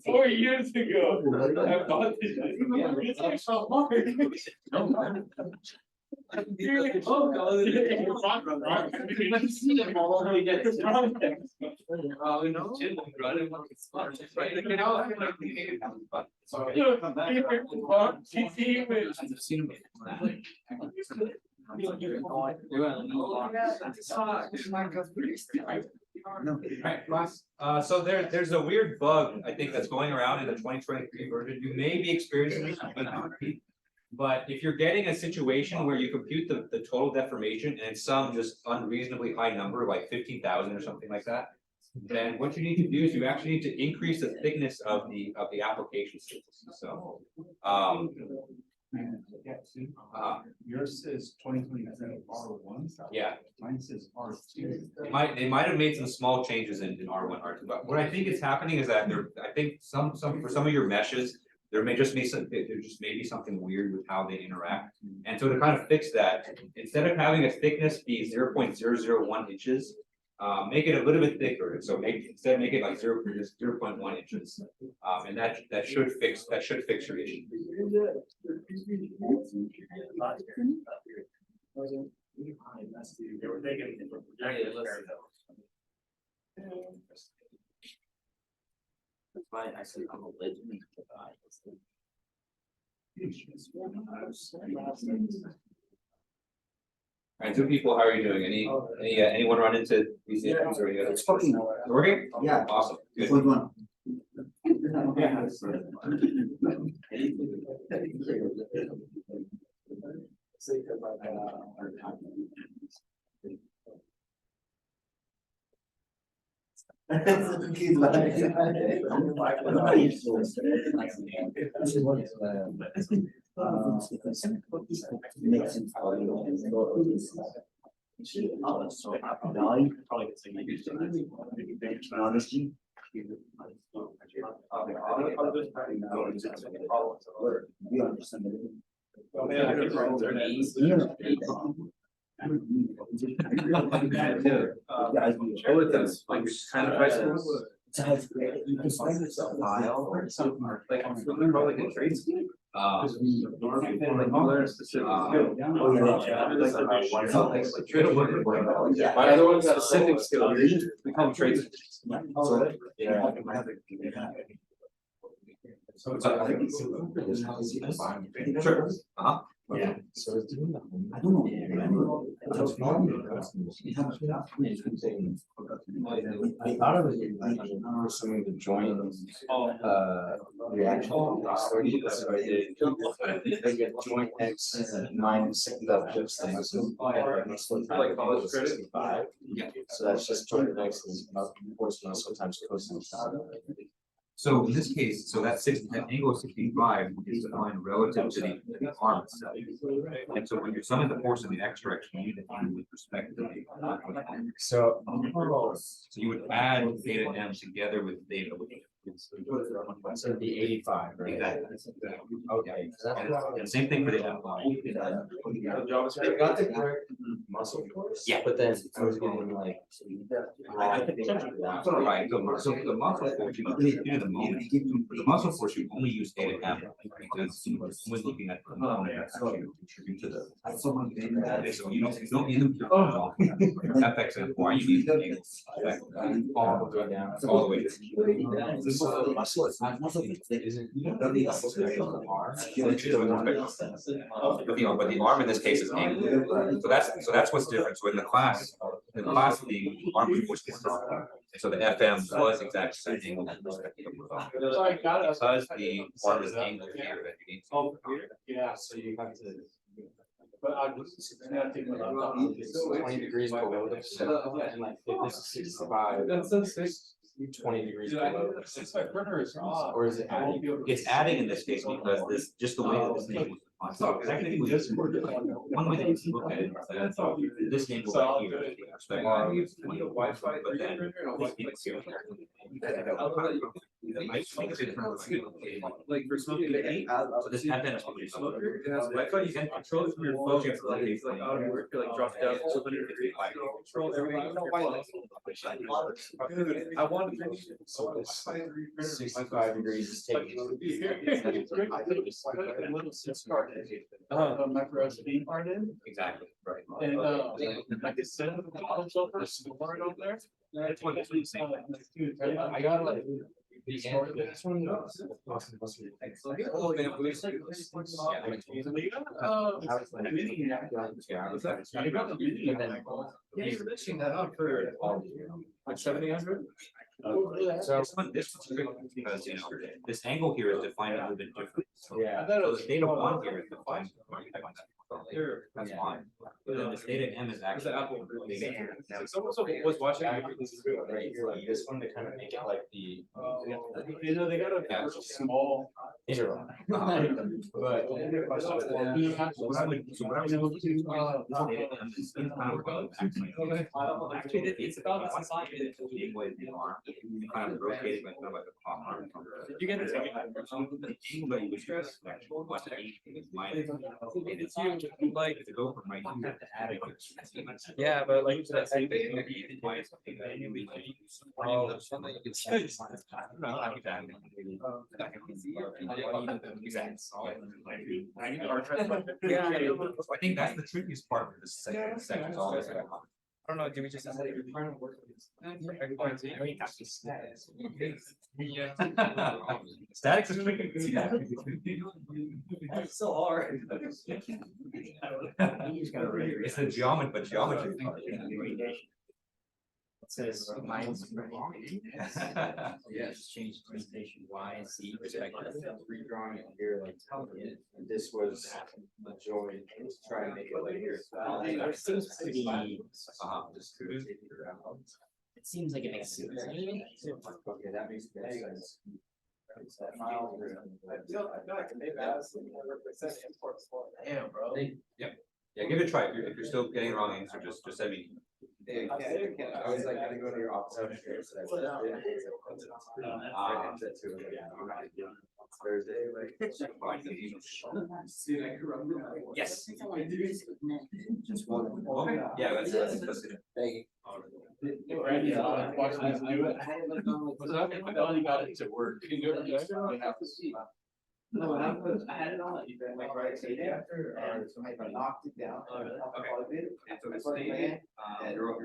S2: Four years ago. I bought this. It's like so hard. You're like, oh, God.
S1: So there's a weird bug, I think, that's going around in the 2023 version. You may be experiencing this, but not. But if you're getting a situation where you compute the total deformation and it's some just unreasonably high number, like 15,000 or something like that, then what you need to do is you actually need to increase the thickness of the application surface. So,
S3: Yours says 2023 R1.
S1: yeah.
S3: Mine says R2.
S1: They might have made some small changes in R1, R2, but what I think is happening is that I think for some of your meshes, there may just be something weird with how they interact. And so to kind of fix that, instead of having a thickness be 0.001 inches, make it a little bit thicker. So instead make it like 0.1 inches. And that should fix your issue.
S2: They were thinking.
S6: That's why I said I'm a legend.
S1: Alright, two people, how are you doing? Anyone run into these issues or
S6: It's fucking,
S1: working?
S6: yeah,
S1: Awesome, good.
S6: good one. Honesty. We understand.
S4: Fullerton's like kind of high school.
S6: You can find yourself file or something.
S4: Like I'm probably like a trade school. Like specific skill. Like trade work.
S6: Yeah.
S4: My other one's specific skill. We call them trade schools.
S6: So, yeah.
S1: Sure.
S6: Yeah. So I don't know. I thought of it like pursuing the joint reaction. They get joint X minus
S4: Like college credit?
S6: 65.
S1: Yeah.
S6: So that's just joint X is proportional sometimes cosine.
S1: So in this case, so that angle of 65 is defined relative to the arm itself. And so when you're summing the force in the x direction, you need to find with respect to the.
S6: So.
S1: So you would add theta m together with theta.
S6: So it'd be 85, right?
S1: Exactly.
S6: Okay.
S1: And same thing for the f line.
S6: They got the correct muscle force.
S1: Yeah.
S6: But then I was getting like.
S1: Right, so the muscle force, you do the moment, for the muscle force, you only use theta m, because you know, someone's looking at the moment that's actually contribute to the. So you don't need them to. FX and Y, you need the angle effect all the way down, all the way to.
S6: So muscle is not muscle isn't. But the
S1: But the arm in this case is angled, so that's what's different, so in the class, the arm force is not. So the FM was exactly the same angle with respect to the
S3: Sorry, got it.
S1: because the arm is angled here that you need to.
S3: Oh, yeah, so you have to. But I was.
S6: 20 degrees below this, and like 50 to 65.
S3: That's so sick.
S6: 20 degrees below.
S3: It's my printer is off.
S6: Or is it adding?
S1: It's adding in this case because this, just the way that this name was defined. So technically, one way that you can look at it is that this name will be here. With respect to Wi-Fi, but then this name is here.
S4: Like for smoking the heat.
S1: So this advent is what you're
S4: Smoker, it has Wi-Fi, you can control it from your phone, it's like out of work, you're like dropped down 200 degrees. Control everything. Dude, I wanted to. So it's
S6: 65 degrees is taking.
S3: Micro SD part in,
S1: Exactly, right.
S3: and like I said, the bottom shelter, store it over there.
S1: That's what it's the same.
S3: I got like.
S6: This one.
S3: Yeah, you're mixing that up for like 700.
S6: So.
S1: This one's good because, you know, this angle here is defined a little bit different.
S6: Yeah.
S1: So the theta one here is defined. That's fine. But then the theta m is actually.
S4: Someone was watching.
S6: Right here, like this one to kind of make it like the.
S3: You know, they got a small.
S6: Zero. But.
S1: So what I would do, theta m is kind of actually, it's about the same way the arm, you kind of rotate it like kind of like a pop arm.
S3: You get the ticket.
S1: The angle that you would stress, minus. It's you like to go from right here to add it.
S3: Yeah, but like
S1: That's the thing, maybe why it's something that you would use.
S3: Oh,
S1: something you could say. No, I can. Exactly.
S3: Yeah.
S1: I think that's the trickiest part of this section. All this.
S3: I don't know, do we just have to trying to work with this? Yeah.
S1: Statics is tricky.
S3: It's so hard.
S1: It's a geometry, but geometry.
S6: It says minus. Yeah, just change the presentation Y and Z respectively. Redrawing it here like and this was the joy to try and make it like here. It seems pretty. Just to figure out. It seems like it makes sense.
S7: Okay, that makes sense.
S6: Damn, bro.
S1: Yeah, give it a try. If you're still getting the wrong answer, just send me.
S7: I was like, gonna go to your office upstairs. Thursday, like.
S1: Yes. Just one. Okay. Yeah, that's it.
S3: Randy, watching us do it. What's up? I only got it to work. You can do it.
S7: No, I had it on, you like right after, or somebody knocked it down.
S1: And so it's stated, you're on.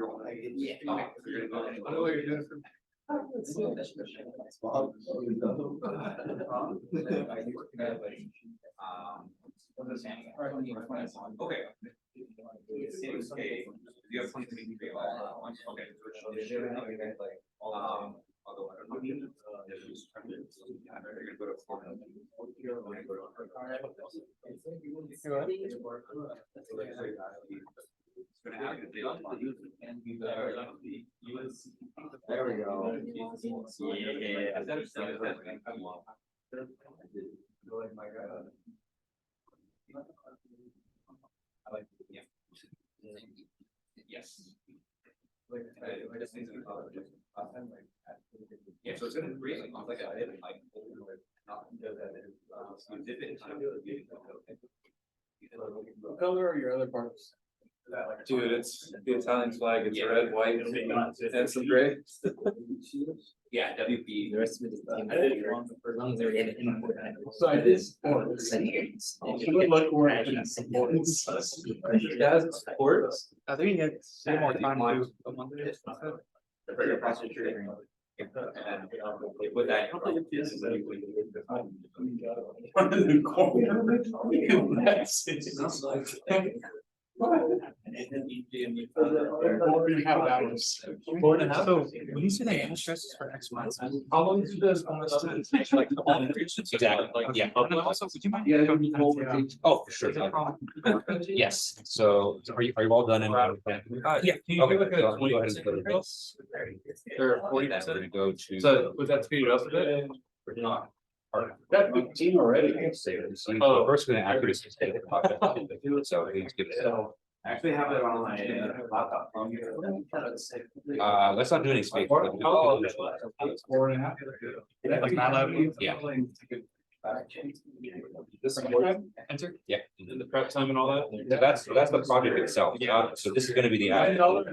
S7: Yeah.
S1: Okay, so you're gonna go ahead and-
S4: I know what you're doing for.
S1: Okay. Okay, you have 2023. Okay. Although I don't know. You're gonna go to 4.
S7: There we go.
S1: Yes. Yeah, so it's gonna create like a dip it.
S3: What color are your other parts?
S4: Dude, it's the Italian flag, it's red, white, and some gray.
S1: Yeah, WP.
S6: The rest of it is. As long as they're in it.
S3: So I did sports.
S6: It's.
S3: It would look more at sports.
S4: Guys, sports. I think you get say more time to.
S1: With that.
S4: So when you say the ANSYS stresses for X months, how long do those like
S1: Exactly, yeah.
S4: And also, would you mind?
S1: Oh, for sure. Yes, so are you all done in?
S4: Yeah. Can you
S1: Okay,
S4: do like
S1: so
S4: a
S1: I'll go ahead and put it
S4: 20%?
S1: this.
S4: Or
S1: And then we're
S4: 40%?
S1: gonna go to.
S4: So would that speed it up a bit?
S3: Got 15 already.
S4: Oh.
S1: First, we're gonna accuracy. So we give it.
S7: I actually have it on my laptop.
S1: Let's not do any space.
S3: Oh, 4.5. Like my level.
S1: Yeah.
S4: This is enter?
S1: Yeah.
S4: And the prep time and all that?
S1: So that's the project itself. So this is gonna be the. actual-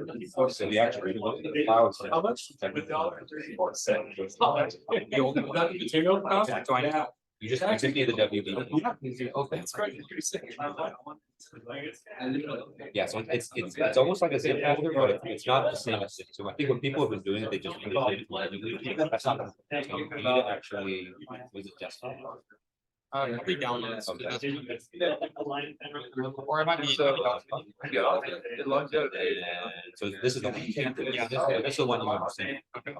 S1: So the actual. Clouds.
S4: How much? $1.34. You only got the material cost?
S1: So I know. You just need the WB.
S4: Oh, that's great. You're saying.
S1: Yeah, so it's almost like a zip folder, but it's not the same as zip. So I think when people have been doing it, they just. That's not. You need to actually. Was it just?
S6: I'll be downloaded.
S4: Or it might be. It logs out.
S1: So this is the. Yeah, this is the one you understand.
S4: Okay,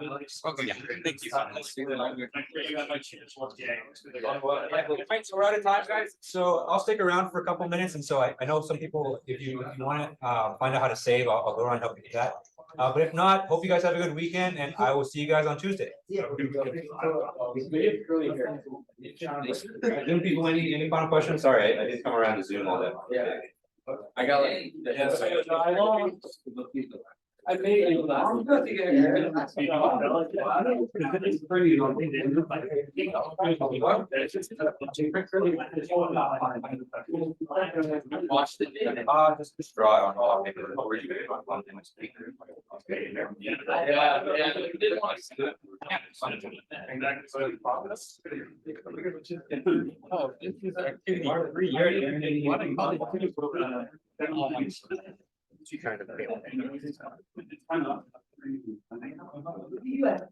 S4: yeah, thank you.
S1: Right, so we're out of time, guys. So I'll stick around for a couple minutes, and so I know some people, if you want to find out how to save, I'll go around and help you with that. But if not, hope you guys have a good weekend, and I will see you guys on Tuesday. Zoom people, any final questions? Sorry, I didn't come around to Zoom all that.
S7: Yeah. I got like.
S3: I made it. I'm going to get here. It's pretty long.
S7: Watch the.
S1: Just draw it on paper.
S3: Oh, this is activity 3 years.
S6: Kind of fail.
S5: You have.